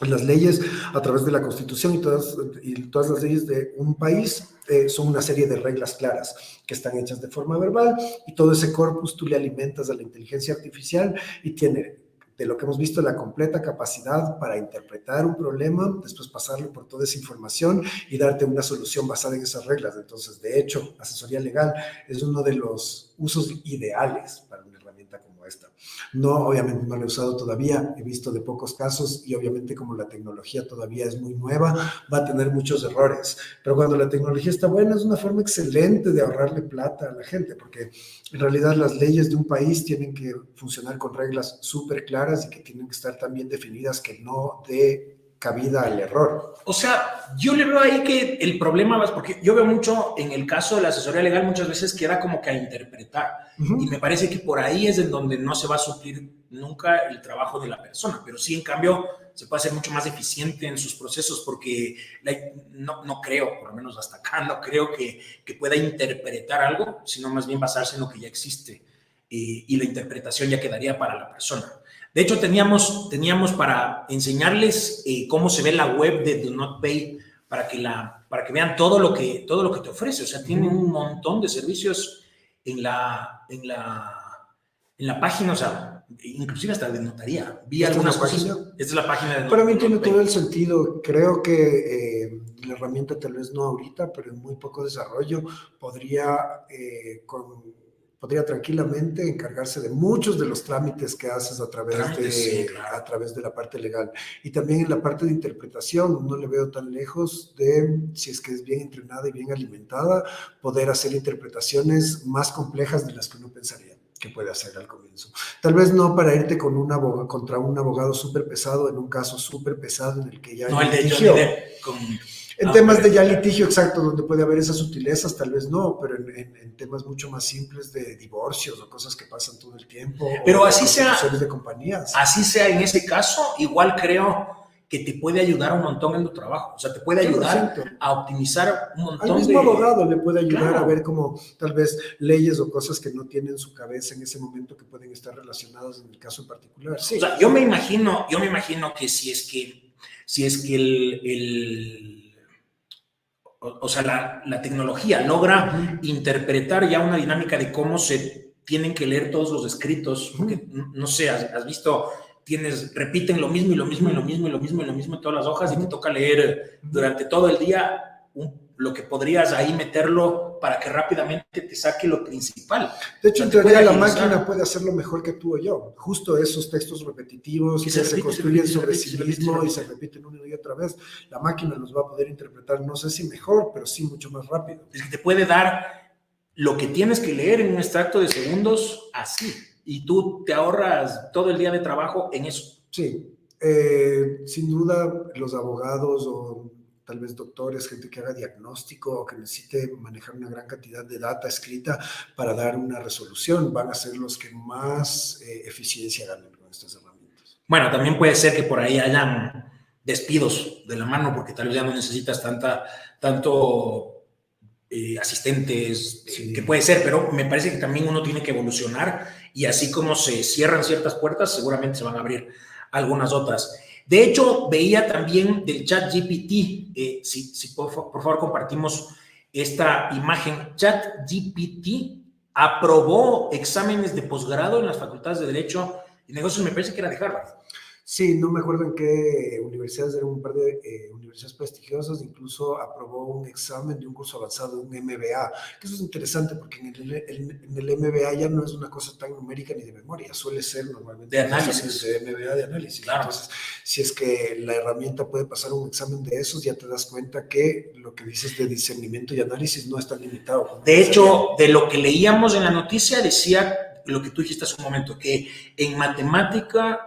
S3: las leyes a través de la Constitución y todas las leyes de un país son una serie de reglas claras que están hechas de forma verbal, y todo ese corpus tú le alimentas a la inteligencia artificial y tiene, de lo que hemos visto, la completa capacidad para interpretar un problema, después pasarlo por toda esa información y darte una solución basada en esas reglas. Entonces, de hecho, asesoría legal es uno de los usos ideales para una herramienta como esta. No, obviamente no lo he usado todavía, he visto de pocos casos, y obviamente como la tecnología todavía es muy nueva, va a tener muchos errores, pero cuando la tecnología está buena es una forma excelente de ahorrarle plata a la gente, porque en realidad las leyes de un país tienen que funcionar con reglas súper claras y que tienen que estar tan bien definidas que no dé cabida al error.
S1: O sea, yo le veo ahí que el problema va, porque yo veo mucho en el caso de la asesoría legal, muchas veces queda como que a interpretar, y me parece que por ahí es en donde no se va a suplir nunca el trabajo de la persona, pero sí, en cambio, se puede hacer mucho más eficiente en sus procesos, porque no creo, por lo menos hasta acá, no creo que pueda interpretar algo, sino más bien basarse en lo que ya existe, y la interpretación ya quedaría para la persona. De hecho, teníamos para enseñarles cómo se ve la web de Do Not Pay, para que vean todo lo que te ofrece. O sea, tiene un montón de servicios en la página, o sea, inclusive hasta de notaría. Vi algunas cosas. Esta es la página de
S3: Para mí tiene todo el sentido. Creo que la herramienta, tal vez no ahorita, pero en muy poco desarrollo, podría tranquilamente encargarse de muchos de los trámites que haces a través de la parte legal. Y también en la parte de interpretación, no le veo tan lejos de, si es que es bien entrenada y bien alimentada, poder hacer interpretaciones más complejas de las que uno pensaría que puede hacer al comienzo. Tal vez no para irte contra un abogado súper pesado, en un caso súper pesado en el que ya hay litigio. En temas de ya litigio, exacto, donde puede haber esas sutilezas, tal vez no, pero en temas mucho más simples de divorcios o cosas que pasan todo el tiempo.
S1: Pero así sea,
S3: de compañías.
S1: Así sea en ese caso, igual creo que te puede ayudar un montón en tu trabajo. O sea, te puede ayudar 100%. A optimizar un montón.
S3: Al mismo abogado le puede ayudar a ver como tal vez leyes o cosas que no tiene en su cabeza en ese momento que pueden estar relacionadas en el caso en particular. Sí.
S1: O sea, yo me imagino que si es que la tecnología logra interpretar ya una dinámica de cómo se tienen que leer todos los escritos, porque no sé, has visto, repiten lo mismo y lo mismo y lo mismo y lo mismo y lo mismo en todas las hojas, y te toca leer durante todo el día lo que podrías ahí meterlo para que rápidamente te saque lo principal.
S3: De hecho, en teoría la máquina puede hacerlo mejor que tú o yo. Justo esos textos repetitivos que se construyen sobre sí mismo y se repiten una y otra vez, la máquina los va a poder interpretar, no sé si mejor, pero sí mucho más rápido.
S1: Es que te puede dar lo que tienes que leer en un extracto de segundos así, y tú te ahorras todo el día de trabajo en eso.
S3: Sí, sin duda los abogados o tal vez doctores, gente que haga diagnóstico o que necesite manejar una gran cantidad de data escrita para dar una resolución, van a ser los que más eficiencia ganen con estas herramientas.
S1: Bueno, también puede ser que por ahí hayan despidos de la mano, porque tal vez ya no necesitas tanto asistentes, sí, que puede ser, pero me parece que también uno tiene que evolucionar, y así como se cierran ciertas puertas, seguramente se van a abrir algunas otras. De hecho, veía también del ChatGPT, si por favor compartimos esta imagen. ChatGPT aprobó exámenes de posgrado en las facultades de Derecho y Negocios, me parece que era de Harvard.
S3: Sí, no me acuerdo en qué universidades, eran un par de universidades prestigiosas, incluso aprobó un examen de un curso avanzado, un MBA, que eso es interesante porque en el MBA ya no es una cosa tan numérica ni de memoria, suele ser normalmente
S1: de análisis.
S3: De MBA de análisis.
S1: Claro.
S3: Entonces, si es que la herramienta puede pasar un examen de esos, ya te das cuenta que lo que dices de discernimiento y análisis no es tan limitado.
S1: De hecho, de lo que leíamos en la noticia, decía lo que tú dijiste hace un momento, que en matemática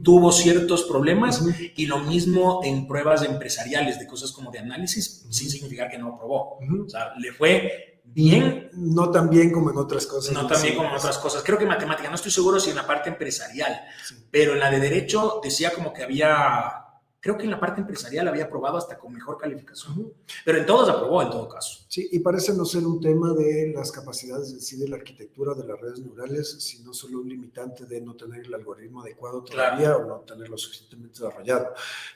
S1: tuvo ciertos problemas, y lo mismo en pruebas empresariales de cosas como de análisis, sin significar que no aprobó. O sea, le fue bien.
S3: No tan bien como en otras cosas.
S1: No tan bien como en otras cosas. Creo que matemática, no estoy seguro si en la parte empresarial, sí. Pero en la de derecho decía como que había, creo que en la parte empresarial había aprobado hasta con mejor calificación. Pero en todos aprobó en todo caso.
S3: Sí, y parece no ser un tema de las capacidades en sí de la arquitectura de las redes neurales, sino solo un limitante de no tener el algoritmo adecuado todavía, claro, o no tenerlo suficientemente desarrollado.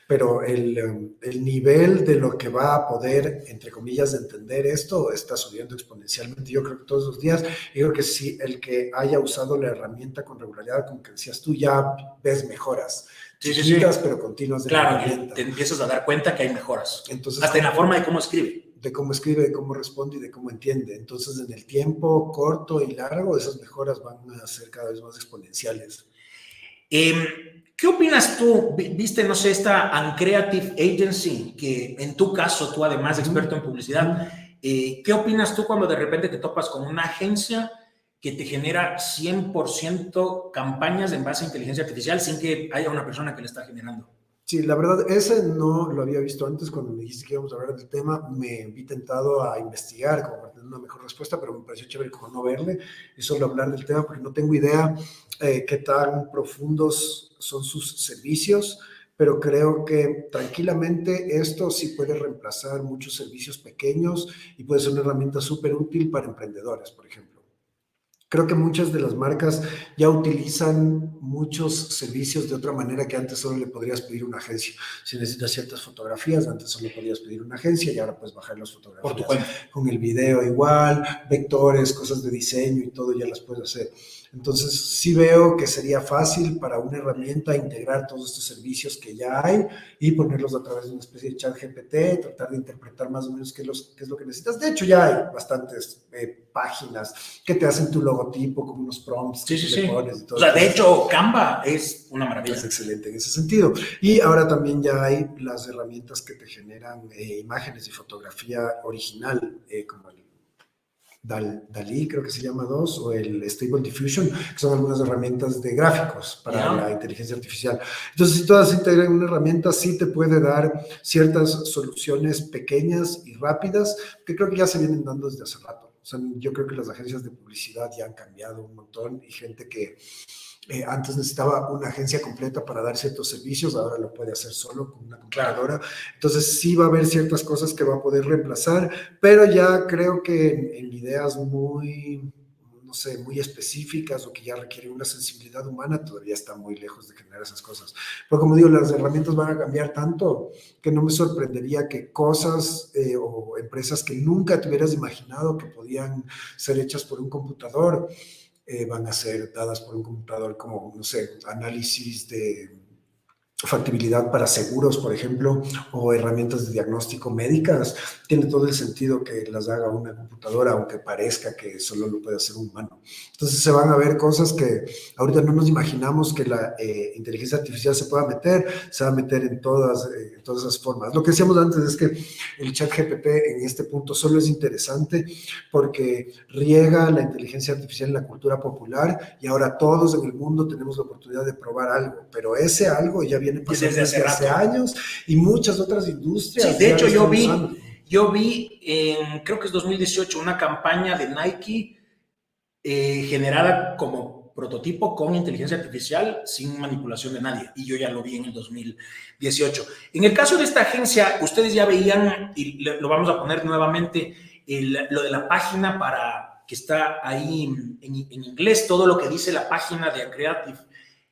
S3: Pero el nivel de lo que va a poder, entre comillas, de entender esto está subiendo exponencialmente. Yo creo que todos los días, yo creo que sí, el que haya usado la herramienta con regularidad, como que decías tú, ya ves mejoras. Chiquitas, pero continuas de
S1: claro, la herramienta. Te empiezas a dar cuenta que hay mejoras.
S3: Entonces,
S1: hasta en la forma de cómo escribe.
S3: De cómo escribe, de cómo responde y de cómo entiende. Entonces, en el tiempo corto y largo, esas mejoras van a ser cada vez más exponenciales.
S1: ¿Qué opinas tú? Viste, no sé, esta Uncreative Agency, que en tu caso, tú además experto en publicidad, ¿qué opinas tú cuando de repente te topas con una agencia que te genera 100% campañas en base a inteligencia artificial sin que haya una persona que le está generando?
S3: Sí, la verdad, ese no lo había visto antes. Cuando me dijiste que íbamos a hablar del tema, me vi tentado a investigar como para tener una mejor respuesta, pero me pareció chévere como no verle y solo hablar del tema porque no tengo idea qué tan profundos son sus servicios, pero creo que tranquilamente esto sí puede reemplazar muchos servicios pequeños y puede ser una herramienta súper útil para emprendedores, por ejemplo. Creo que muchas de las marcas ya utilizan muchos servicios de otra manera que antes solo le podrías pedir una agencia. Si necesitas ciertas fotografías, antes solo podías pedir una agencia y ahora puedes bajar las fotografías.
S1: Por tu cuenta.
S3: Con el video igual, vectores, cosas de diseño y todo ya las puedes hacer. Entonces, sí veo que sería fácil para una herramienta integrar todos estos servicios que ya hay y ponerlos a través de una especie de chat GPT, tratar de interpretar más o menos qué es lo que necesitas. De hecho, ya hay bastantes páginas que te hacen tu logotipo con unos prompts que le pones y todo.
S1: O sea, de hecho, Canva es una maravilla.
S3: Es excelente en ese sentido. Y ahora también ya hay las herramientas que te generan imágenes y fotografía original, como el DALL-E, creo que se llama 2, o el Stable Diffusion, que son algunas herramientas de gráficos para la inteligencia artificial. Entonces, si todas se integran en una herramienta, sí te puede dar ciertas soluciones pequeñas y rápidas, que creo que ya se vienen dando desde hace rato. O sea, yo creo que las agencias de publicidad ya han cambiado un montón y gente que antes necesitaba una agencia completa para dar ciertos servicios, ahora lo puede hacer solo con una computadora. Claro. Entonces sí va a haber ciertas cosas que va a poder reemplazar, pero ya creo que en ideas muy, no sé, muy específicas o que ya requieren una sensibilidad humana, todavía está muy lejos de generar esas cosas. Pero como digo, las herramientas van a cambiar tanto que no me sorprendería que cosas o empresas que nunca te hubieras imaginado que podían ser hechas por un computador, van a ser dadas por un computador como, no sé, análisis de factibilidad para seguros, por ejemplo, o herramientas de diagnóstico médicas. Tiene todo el sentido que las haga una computadora, aunque parezca que solo lo puede hacer un humano. Entonces se van a ver cosas que ahorita no nos imaginamos que la inteligencia artificial se pueda meter, se va a meter en todas esas formas. Lo que decíamos antes es que el chat GPT en este punto solo es interesante porque riega la inteligencia artificial en la cultura popular y ahora todos en el mundo tenemos la oportunidad de probar algo, pero ese algo ya viene pasando desde hace años y muchas otras industrias.
S1: Sí, de hecho yo vi en, creo que es 2018, una campaña de Nike generada como prototipo con inteligencia artificial sin manipulación de nadie, y yo ya lo vi en el 2018. En el caso de esta agencia, ustedes ya veían, y lo vamos a poner nuevamente, lo de la página para que está ahí en inglés, todo lo que dice la página de Creative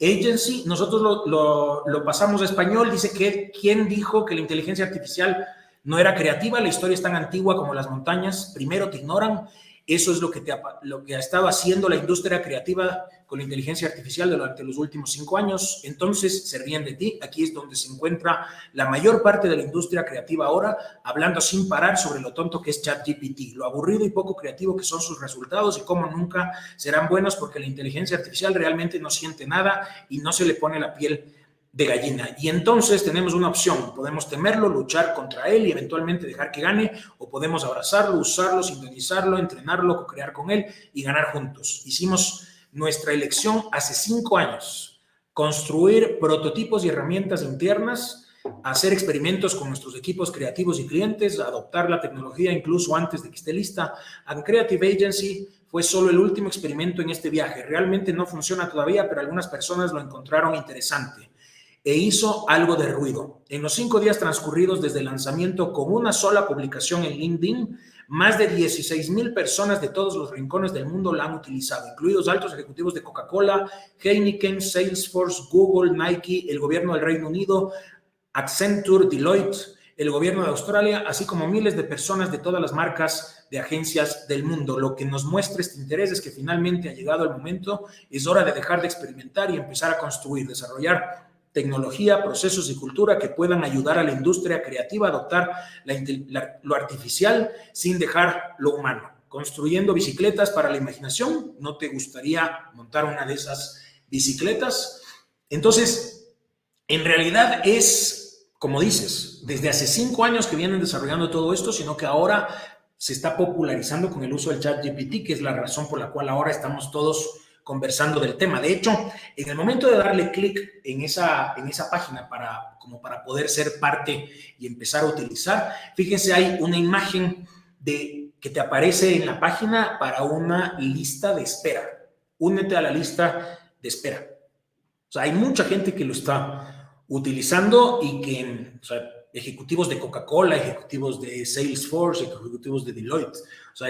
S1: Agency. Nosotros lo pasamos a español. Dice que ¿quién dijo que la inteligencia artificial no era creativa? La historia es tan antigua como las montañas. Primero te ignoran. Eso es lo que ha estado haciendo la industria creativa con la inteligencia artificial durante los últimos 5 años. Entonces se ríen de ti. Aquí es donde se encuentra la mayor parte de la industria creativa ahora, hablando sin parar sobre lo tonto que es ChatGPT, lo aburrido y poco creativo que son sus resultados y cómo nunca serán buenos porque la inteligencia artificial realmente no siente nada y no se le pone la piel de gallina. Y entonces tenemos una opción: podemos temerlo, luchar contra él y eventualmente dejar que gane, o podemos abrazarlo, usarlo, sintonizarlo, entrenarlo, co-crear con él y ganar juntos. Hicimos nuestra elección hace 5 años: construir prototipos y herramientas internas hacer experimentos con nuestros equipos creativos y clientes, adoptar la tecnología incluso antes de que esté lista. And Creative Agency fue solo el último experimento en este viaje. Realmente no funciona todavía, pero algunas personas lo encontraron interesante e hizo algo de ruido. En los 5 días transcurridos desde el lanzamiento, con una sola publicación en LinkedIn, más de 16,000 personas de todos los rincones del mundo la han utilizado, incluidos altos ejecutivos de Coca-Cola, Heineken, Salesforce, Google, Nike, el gobierno del Reino Unido, Accenture, Deloitte, el gobierno de Australia, así como miles de personas de todas las marcas de agencias del mundo. Lo que nos muestra este interés es que finalmente ha llegado el momento, es hora de dejar de experimentar y empezar a construir, desarrollar tecnología, procesos y cultura que puedan ayudar a la industria creativa a adoptar lo artificial sin dejar lo humano. Construyendo bicicletas para la imaginación. ¿No te gustaría montar una de esas bicicletas? Entonces, en realidad es, como dices, desde hace 5 años que vienen desarrollando todo esto, sino que ahora se está popularizando con el uso del ChatGPT, que es la razón por la cual ahora estamos todos conversando del tema. De hecho, en el momento de darle clic en esa página como para poder ser parte y empezar a utilizar, fíjense, hay una imagen que te aparece en la página para una lista de espera. Únete a la lista de espera. O sea, hay mucha gente que lo está utilizando y que, o sea, ejecutivos de Coca-Cola, ejecutivos de Salesforce, ejecutivos de Deloitte, o sea,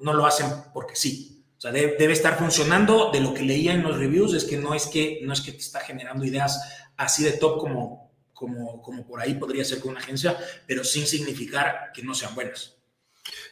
S1: no lo hacen porque sí. O sea, debe estar funcionando. De lo que leía en los reviews es que no es que te está generando ideas así de top como por ahí podría ser con una agencia, pero sin significar que no sean buenas.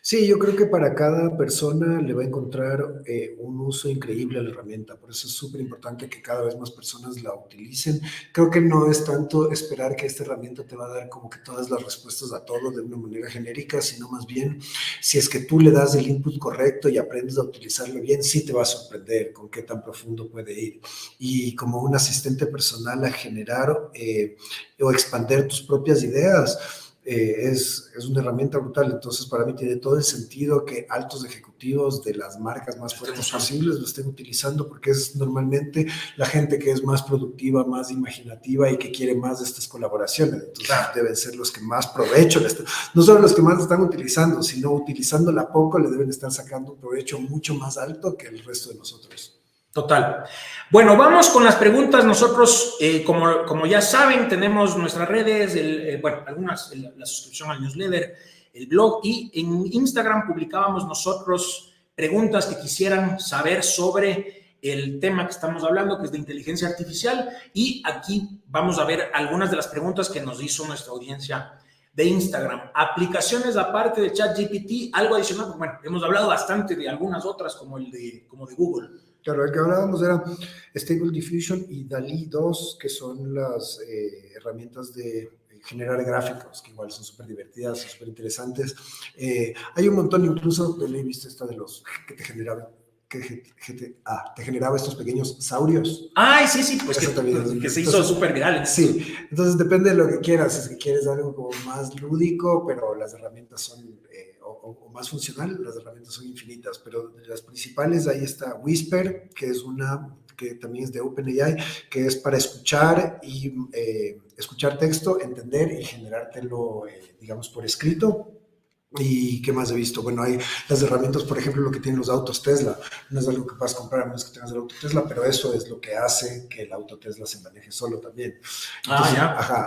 S3: Sí, yo creo que para cada persona le va a encontrar un uso increíble a la herramienta. Por eso es súper importante que cada vez más personas la utilicen. Creo que no es tanto esperar que esta herramienta te va a dar como que todas las respuestas a todo de una manera genérica, sino más bien, si es que tú le das el input correcto y aprendes a utilizarlo bien, sí te va a sorprender con qué tan profundo puede ir. Y como un asistente personal a generar o expandir tus propias ideas, es una herramienta brutal. Entonces, para mí tiene todo el sentido que altos ejecutivos de las marcas más fuertes posibles lo estén utilizando, porque es normalmente la gente que es más productiva, más imaginativa y que quiere más de estas colaboraciones. Entonces, claro, deben ser los que más provecho le están, no solo los que más lo están utilizando, sino utilizándola poco, le deben estar sacando un provecho mucho más alto que el resto de nosotros.
S1: Total. Bueno, vamos con las preguntas. Nosotros, como ya saben, tenemos nuestras redes, la suscripción al newsletter, el blog, y en Instagram publicábamos nosotros preguntas que quisieran saber sobre el tema que estamos hablando, que es de inteligencia artificial, y aquí vamos a ver algunas de las preguntas que nos hizo nuestra audiencia de Instagram. Aplicaciones aparte de ChatGPT, algo adicional. Bueno, hemos hablado bastante de algunas otras, como de Google.
S3: Claro, el que hablábamos era Stable Diffusion y DALL-E 2, que son las herramientas de generar gráficos, que igual son súper divertidas, súper interesantes. Hay un montón, incluso, he visto esta de los que te generaban, te generaba estos pequeños saurios.
S1: Ay, sí, pues que se hizo súper viral.
S3: Sí, entonces depende de lo que quieras, es que quieres algo como más lúdico, pero las herramientas son, o más funcional, las herramientas son infinitas, pero de las principales ahí está Whisper, que es una que también es de OpenAI, que es para escuchar y escuchar texto, entender y generártelo, digamos, por escrito. ¿Y qué más he visto? Bueno, hay las herramientas, por ejemplo, lo que tienen los autos Tesla. No es algo que puedas comprar a menos que tengas el auto Tesla, pero eso es lo que hace que el auto Tesla se maneje solo también. Entonces,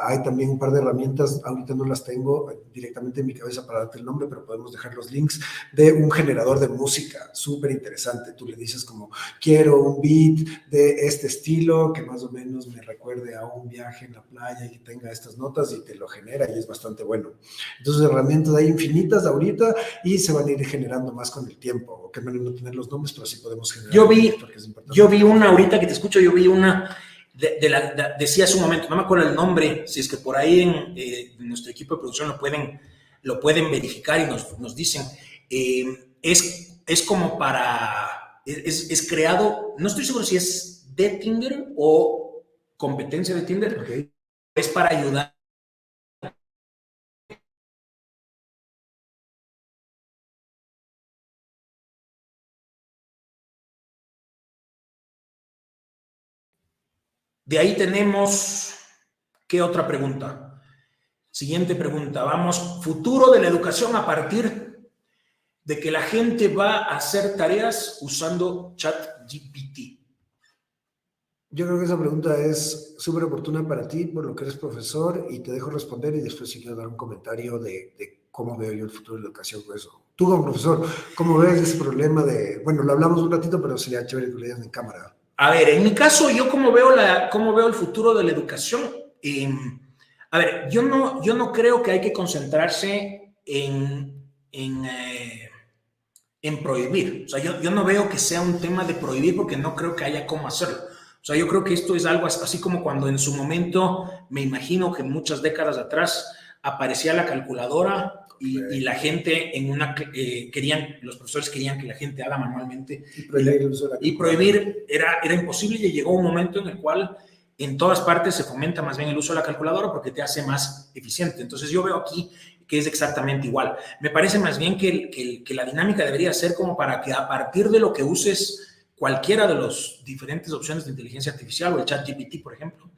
S3: hay también un par de herramientas, ahorita no las tengo directamente en mi cabeza para darte el nombre, pero podemos dejar los links de un generador de música súper interesante. Tú le dices como, quiero un beat de este estilo que más o menos me recuerde a un viaje en la playa y que tenga estas notas, y te lo genera, y es bastante bueno. Entonces, herramientas hay infinitas ahorita y se van a ir generando más con el tiempo, o que menos no tener los nombres, pero sí podemos generar.
S1: Yo vi una, ahorita que te escucho, yo vi una, decía hace un momento, no me acuerdo el nombre, si es que por ahí en nuestro equipo de producción lo pueden verificar y nos dicen, es como es creado, no estoy seguro si es de Tinder o competencia de Tinder, okay. Es para ayudar. De ahí tenemos ¿Qué otra pregunta? Siguiente pregunta. Vamos, futuro de la educación a partir de que la gente va a hacer tareas usando ChatGPT.
S3: Yo creo que esa pregunta es súper oportuna para ti, por lo que eres profesor, y te dejo responder y después si quiero dar un comentario de cómo veo yo el futuro de la educación con eso. Tú como profesor, ¿cómo ves ese problema de, bueno, lo hablamos un ratito, pero sería chévere que lo digas en cámara?
S1: A ver, en mi caso, yo cómo veo el futuro de la educación. A ver, yo no creo que hay que concentrarse en prohibir. O sea, yo no veo que sea un tema de prohibir porque no creo que haya cómo hacerlo. O sea, yo creo que esto es algo así como cuando en su momento, me imagino que muchas décadas atrás, aparecía la calculadora y la gente los profesores querían que la gente haga manualmente. Y prohibir era imposible, y llegó un momento en el cual en todas partes se fomenta más bien el uso de la calculadora porque te hace más eficiente. Entonces yo veo aquí que es exactamente igual. Me parece más bien que la dinámica debería ser como para que a partir de lo que uses cualquiera de las diferentes opciones de inteligencia artificial o el ChatGPT, por ejemplo,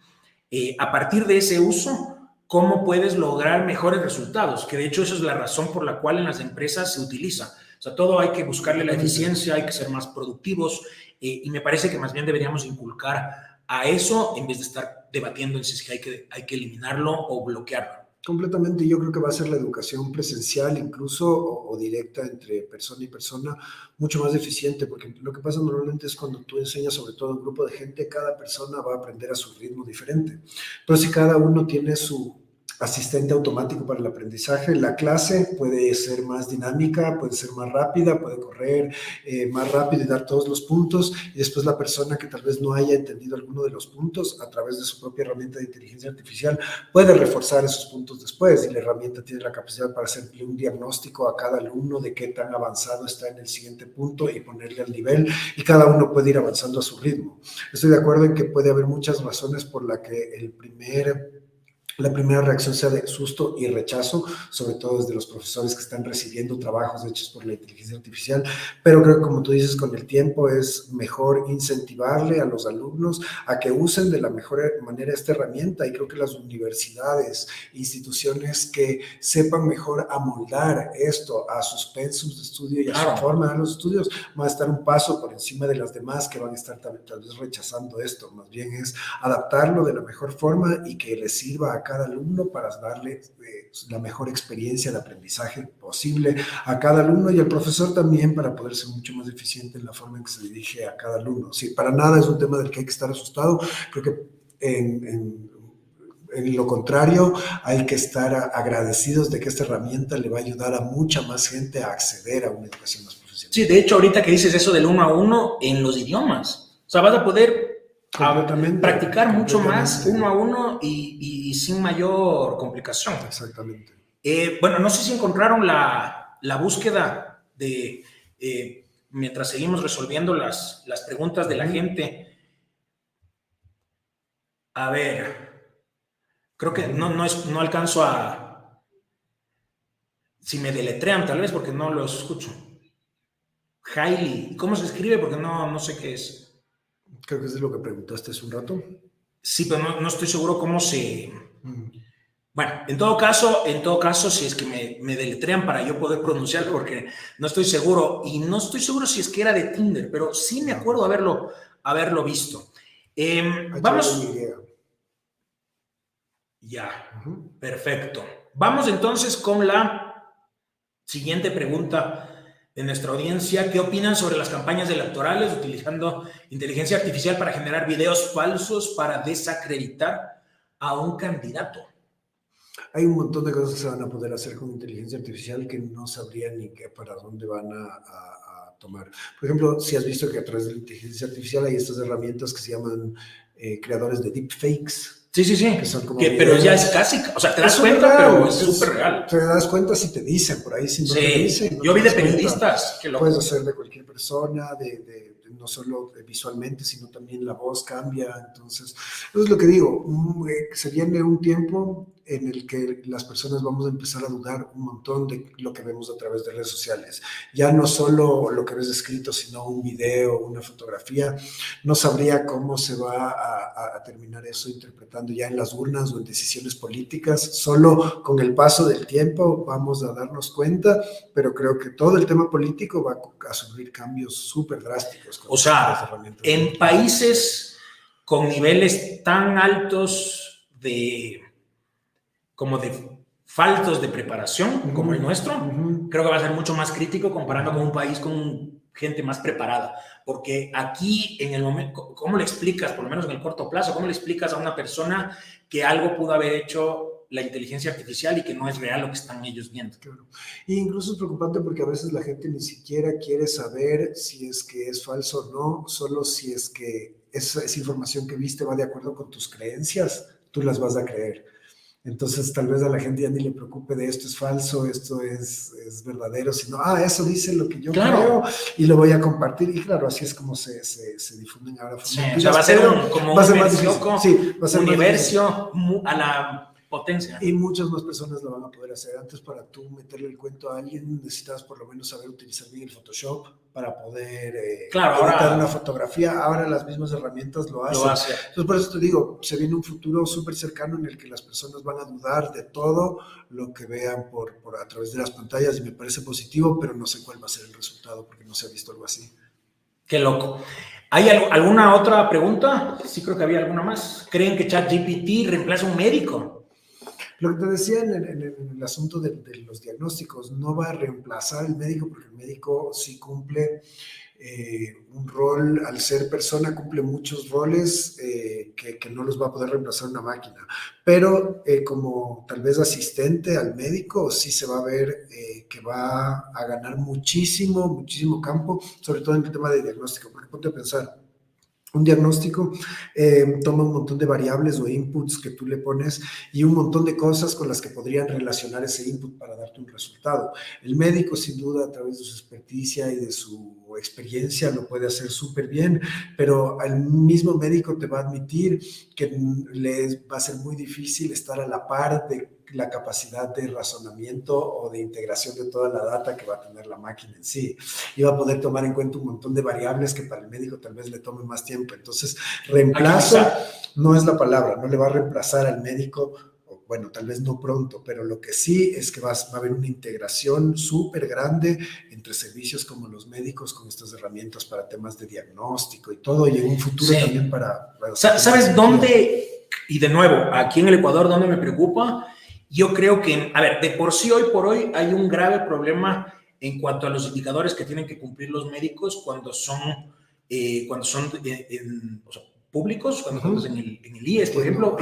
S1: a partir de ese uso, ¿cómo puedes lograr mejores resultados? Que de hecho esa es la razón por la cual en las empresas se utiliza. O sea, todo hay que buscarle la eficiencia, hay que ser más productivos, y me parece que más bien deberíamos inculcar a eso en vez de estar debatiendo en si es que hay que eliminarlo o bloquearlo.
S3: Completamente, yo creo que va a ser la educación presencial incluso o directa entre persona y persona mucho más eficiente, porque lo que pasa normalmente es cuando tú enseñas sobre todo a un grupo de gente, cada persona va a aprender a su ritmo diferente. Pero si cada uno tiene su asistente automático para el aprendizaje, la clase puede ser más dinámica, puede ser más rápida, puede correr más rápido y dar todos los puntos, y después la persona que tal vez no haya entendido alguno de los puntos, a través de su propia herramienta de inteligencia artificial, puede reforzar esos puntos después, y la herramienta tiene la capacidad para hacerle un diagnóstico a cada alumno de qué tan avanzado está en el siguiente punto y ponerle al nivel, y cada uno puede ir avanzando a su ritmo. Estoy de acuerdo en que puede haber muchas razones por la que la primera reacción sea de susto y rechazo, sobre todo desde los profesores que están recibiendo trabajos hechos por la inteligencia artificial, pero creo que, como tú dices, con el tiempo es mejor incentivarle a los alumnos a que usen de la mejor manera esta herramienta, y creo que las universidades, instituciones que sepan mejor amoldar esto a sus pensums de estudio y a su forma de los estudios, van a estar un paso por encima de las demás que van a estar tal vez rechazando esto. Más bien es adaptarlo de la mejor forma y que les sirva a cada alumno para darle la mejor experiencia de aprendizaje posible a cada alumno, y al profesor también para poder ser mucho más eficiente en la forma en que se dirige a cada alumno. Sí, para nada es un tema del que hay que estar asustado. Creo que en lo contrario, hay que estar agradecidos de que esta herramienta le va a ayudar a mucha más gente a acceder a una educación más profesional.
S1: Sí, de hecho, ahorita que dices eso del 1-a-1 en los idiomas, o sea, vas a poder practicar mucho más 1-a-1 y sin mayor complicación.
S3: Exactamente.
S1: Bueno, no sé si encontraron la búsqueda de, mientras seguimos resolviendo las preguntas de la gente. A ver, creo que no alcanzo a... Si me deletrean, tal vez, porque no los escucho. Hailey, ¿cómo se escribe? Porque no sé qué es.
S3: Creo que es de lo que preguntaste hace un rato.
S1: Sí, pero no estoy seguro cómo se... Bueno, en todo caso, si es que me deletrean para yo poder pronunciarlo, porque no estoy seguro, y no estoy seguro si es que era de Tinder, pero sí me acuerdo haberlo visto. Vamos... Ya, perfecto. Vamos entonces con la siguiente pregunta de nuestra audiencia. ¿Qué opinan sobre las campañas electorales utilizando inteligencia artificial para generar videos falsos para desacreditar a un candidato?
S3: Hay un montón de cosas que se van a poder hacer con inteligencia artificial que no sabrían ni para dónde van a tomar. Por ejemplo, si has visto que a través de la inteligencia artificial hay estas herramientas que se llaman creadores de deepfakes.
S1: Sí.
S3: Que son como
S1: pero ya es casi, o sea, te das cuenta, real, pero es súper real.
S3: Te das cuenta si te dicen por ahí, si no te dicen. No
S1: yo vi de periodistas. Que
S3: puedes hacer de cualquier persona, no solo visualmente, sino también la voz cambia. Entonces, eso es lo que digo. Se viene un tiempo en el que las personas vamos a empezar a dudar un montón de lo que vemos a través de redes sociales. Ya no solo lo que ves escrito, sino un video, una fotografía. No sabría cómo se va a terminar eso interpretando ya en las urnas o en decisiones políticas. Solo con el paso del tiempo vamos a darnos cuenta, pero creo que todo el tema político va a sufrir cambios súper drásticos.
S1: O sea, en países con niveles tan altos como de faltos de preparación como el nuestro, creo que va a ser mucho más crítico comparando con un país con gente más preparada, porque aquí en el momento, ¿cómo le explicas, por lo menos en el corto plazo, cómo le explicas a una persona que algo pudo haber hecho la inteligencia artificial y que no es real lo que están ellos viendo?
S3: Claro. E incluso es preocupante porque a veces la gente ni siquiera quiere saber si es que es falso o no, solo si es que esa información que viste va de acuerdo con tus creencias, tú las vas a creer. Entonces, tal vez a la gente ya ni le preocupe de esto es falso, esto es verdadero, sino, eso dice lo que yo creo y lo voy a compartir. Y claro, así es como se difunden ahora.
S1: Sí, o sea, va a ser como un universo a la potencia.
S3: Y muchas más personas lo van a poder hacer. Antes, para tú meterle el cuento a alguien, necesitabas por lo menos saber utilizar bien el Photoshop para poder editar una fotografía. Ahora las mismas herramientas lo hacen. Entonces, por eso te digo, se viene un futuro súper cercano en el que las personas van a dudar de todo lo que vean a través de las pantallas, y me parece positivo, pero no sé cuál va a ser el resultado porque no se ha visto algo así.
S1: Qué loco. ¿Hay alguna otra pregunta? Sí, creo que había alguna más. ¿Creen que ChatGPT reemplaza a un médico?
S3: Lo que te decía en el asunto de los diagnósticos, no va a reemplazar al médico, porque el médico sí cumple un rol, al ser persona, cumple muchos roles que no los va a poder reemplazar una máquina. Pero como tal vez asistente al médico, sí se va a ver que va a ganar muchísimo, muchísimo campo, sobre todo en el tema de diagnóstico, porque ponte a pensar. Un diagnóstico toma un montón de variables o inputs que tú le pones y un montón de cosas con las que podrían relacionar ese input para darte un resultado. El médico, sin duda, a través de su experticia y de su experiencia, lo puede hacer súper bien, pero el mismo médico te va a admitir que le va a ser muy difícil estar a la par de la capacidad de razonamiento o de integración de toda la data que va a tener la máquina en sí. Y va a poder tomar en cuenta un montón de variables que para el médico tal vez le tome más tiempo. Entonces, reemplazo no es la palabra, no le va a reemplazar al médico, bueno, tal vez no pronto, pero lo que sí es que va a haber una integración súper grande entre servicios como los médicos con estas herramientas para temas de diagnóstico y todo, y en un futuro también para
S1: ¿Sabes dónde? Y de nuevo, aquí en el Ecuador, ¿dónde me preocupa? Yo creo que, a ver, de por sí, hoy por hoy, hay un grave problema en cuanto a los indicadores que tienen que cumplir los médicos cuando son o sea, públicos, cuando estás en el IES, por ejemplo,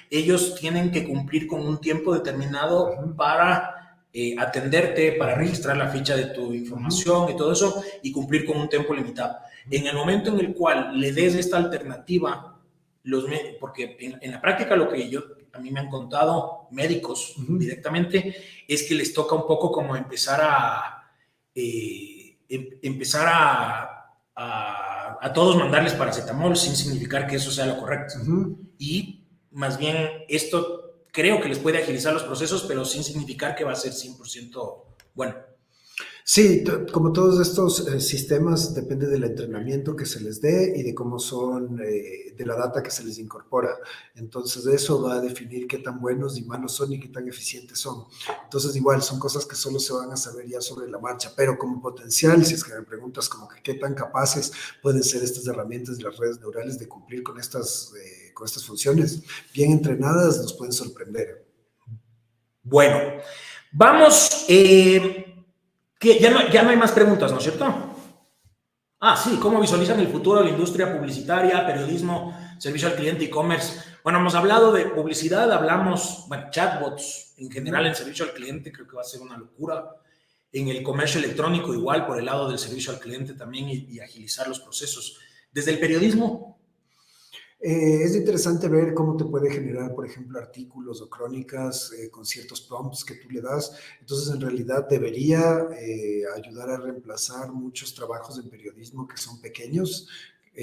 S1: ellos tienen que cumplir con un tiempo determinado para atenderte, para registrar la ficha de tu información y todo eso, y cumplir con un tiempo limitado. En el momento en el cual le des esta alternativa, porque en la práctica lo que a mí me han contado médicos directamente es que les toca un poco como empezar a todos mandarles paracetamol sin significar que eso sea lo correcto. Y más bien esto creo que les puede agilizar los procesos, pero sin significar que va a ser 100% bueno.
S3: Sí, como todos estos sistemas, depende del entrenamiento que se les dé y de cómo son, de la data que se les incorpora. Entonces, eso va a definir qué tan buenos y malos son y qué tan eficientes son. Entonces, igual, son cosas que solo se van a saber ya sobre la marcha, pero como potencial, si es que me preguntas como que qué tan capaces pueden ser estas herramientas de las redes neurales de cumplir con estas funciones, bien entrenadas, nos pueden sorprender.
S1: Bueno, vamos... que ya no hay más preguntas, ¿no es cierto? Sí, ¿cómo visualizan el futuro de la industria publicitaria, periodismo, servicio al cliente, e-commerce? Bueno, hemos hablado de publicidad, hablamos, chatbots en general en servicio al cliente, creo que va a ser una locura. En el comercio electrónico igual, por el lado del servicio al cliente también y agilizar los procesos. Desde el periodismo.
S3: Es interesante ver cómo te puede generar, por ejemplo, artículos o crónicas con ciertos prompts que tú le das. Entonces, en realidad debería ayudar a reemplazar muchos trabajos en periodismo que son pequeños,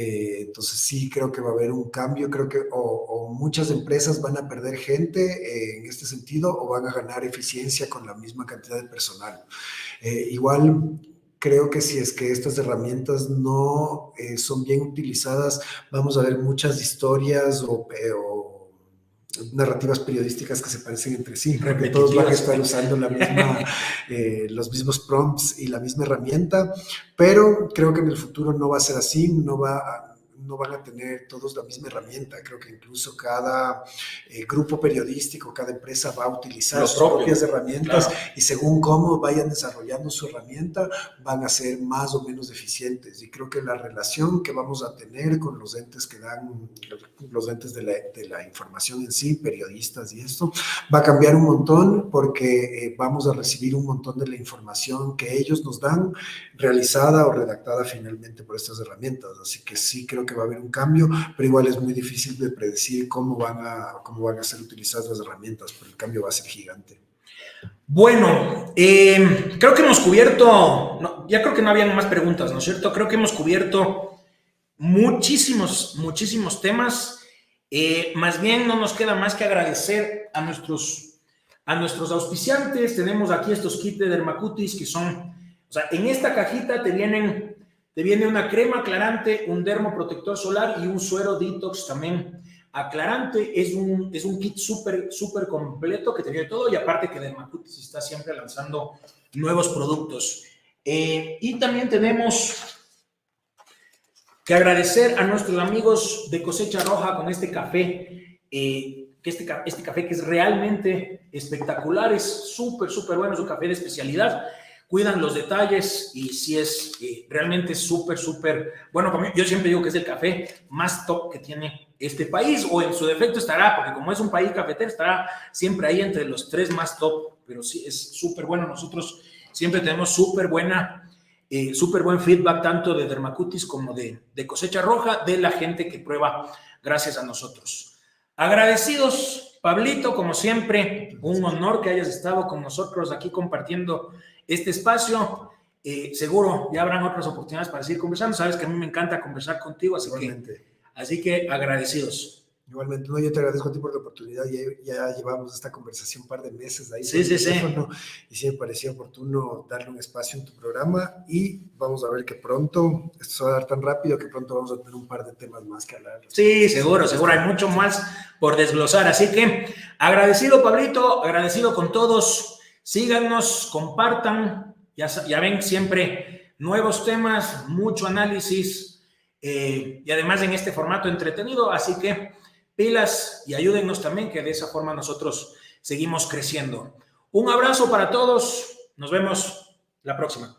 S3: Entonces sí creo que va a haber un cambio, creo que o muchas empresas van a perder gente en este sentido o van a ganar eficiencia con la misma cantidad de personal. Igual creo que si es que estas herramientas no son bien utilizadas, vamos a ver muchas historias o narrativas periodísticas que se parecen entre sí, porque todos van a estar usando la misma, los mismos prompts y la misma herramienta, pero creo que en el futuro no va a ser así, no van a tener todos la misma herramienta. Creo que incluso cada grupo periodístico, cada empresa va a utilizar sus propias herramientas, claro. Y según cómo vayan desarrollando su herramienta, van a ser más o menos eficientes. Y creo que la relación que vamos a tener con los entes que dan, los entes de la información en sí, periodistas y esto, va a cambiar un montón porque vamos a recibir un montón de la información que ellos nos dan, realizada o redactada finalmente por estas herramientas. Así que sí creo que va a haber un cambio, pero igual es muy difícil de predecir cómo van a ser utilizadas las herramientas, pero el cambio va a ser gigante.
S1: Bueno, creo que hemos cubierto, ya creo que no habían más preguntas, ¿no es cierto? Creo que hemos cubierto muchísimos temas. Más bien no nos queda más que agradecer a nuestros auspiciantes. Tenemos aquí estos kits de Dermacutis que son, o sea, en esta cajita te viene una crema aclarante, un dermoprotector solar y un suero detox también aclarante. Es un kit súper completo que te viene todo, y aparte que Dermacutis está siempre lanzando nuevos productos. Y también tenemos que agradecer a nuestros amigos de Cosecha Roja con este café, este café que es realmente espectacular, es súper bueno, es un café de especialidad. Cuidan los detalles y sí es realmente súper bueno. Yo siempre digo que es el café más top que tiene este país, o en su defecto estará, porque como es un país cafetero, estará siempre ahí entre los 3 más top, pero sí es súper bueno. Nosotros siempre tenemos súper buen feedback tanto de Dermacutis como de Cosecha Roja, de la gente que prueba gracias a nosotros. Agradecidos, Pablito, como siempre, un honor que hayas estado con nosotros aquí compartiendo este espacio. Seguro ya habrán otras oportunidades para seguir conversando. Sabes que a mí me encanta conversar contigo, así que agradecidos.
S3: Igualmente, yo te agradezco a ti por la oportunidad. Ya llevamos esta conversación un par de meses ahí.
S1: Sí.
S3: Y sí me parecía oportuno darle un espacio en tu programa, y vamos a ver que pronto, esto se va a dar tan rápido que pronto vamos a tener un par de temas más que hablar.
S1: Sí, seguro, hay mucho más por desglosar. Así que agradecido, Pablito, agradecido con todos. Síganos, compartan. Ya ven, siempre nuevos temas, mucho análisis, y además en este formato entretenido. Así que pilas y ayúdennos también, que de esa forma nosotros seguimos creciendo. Un abrazo para todos. Nos vemos la próxima.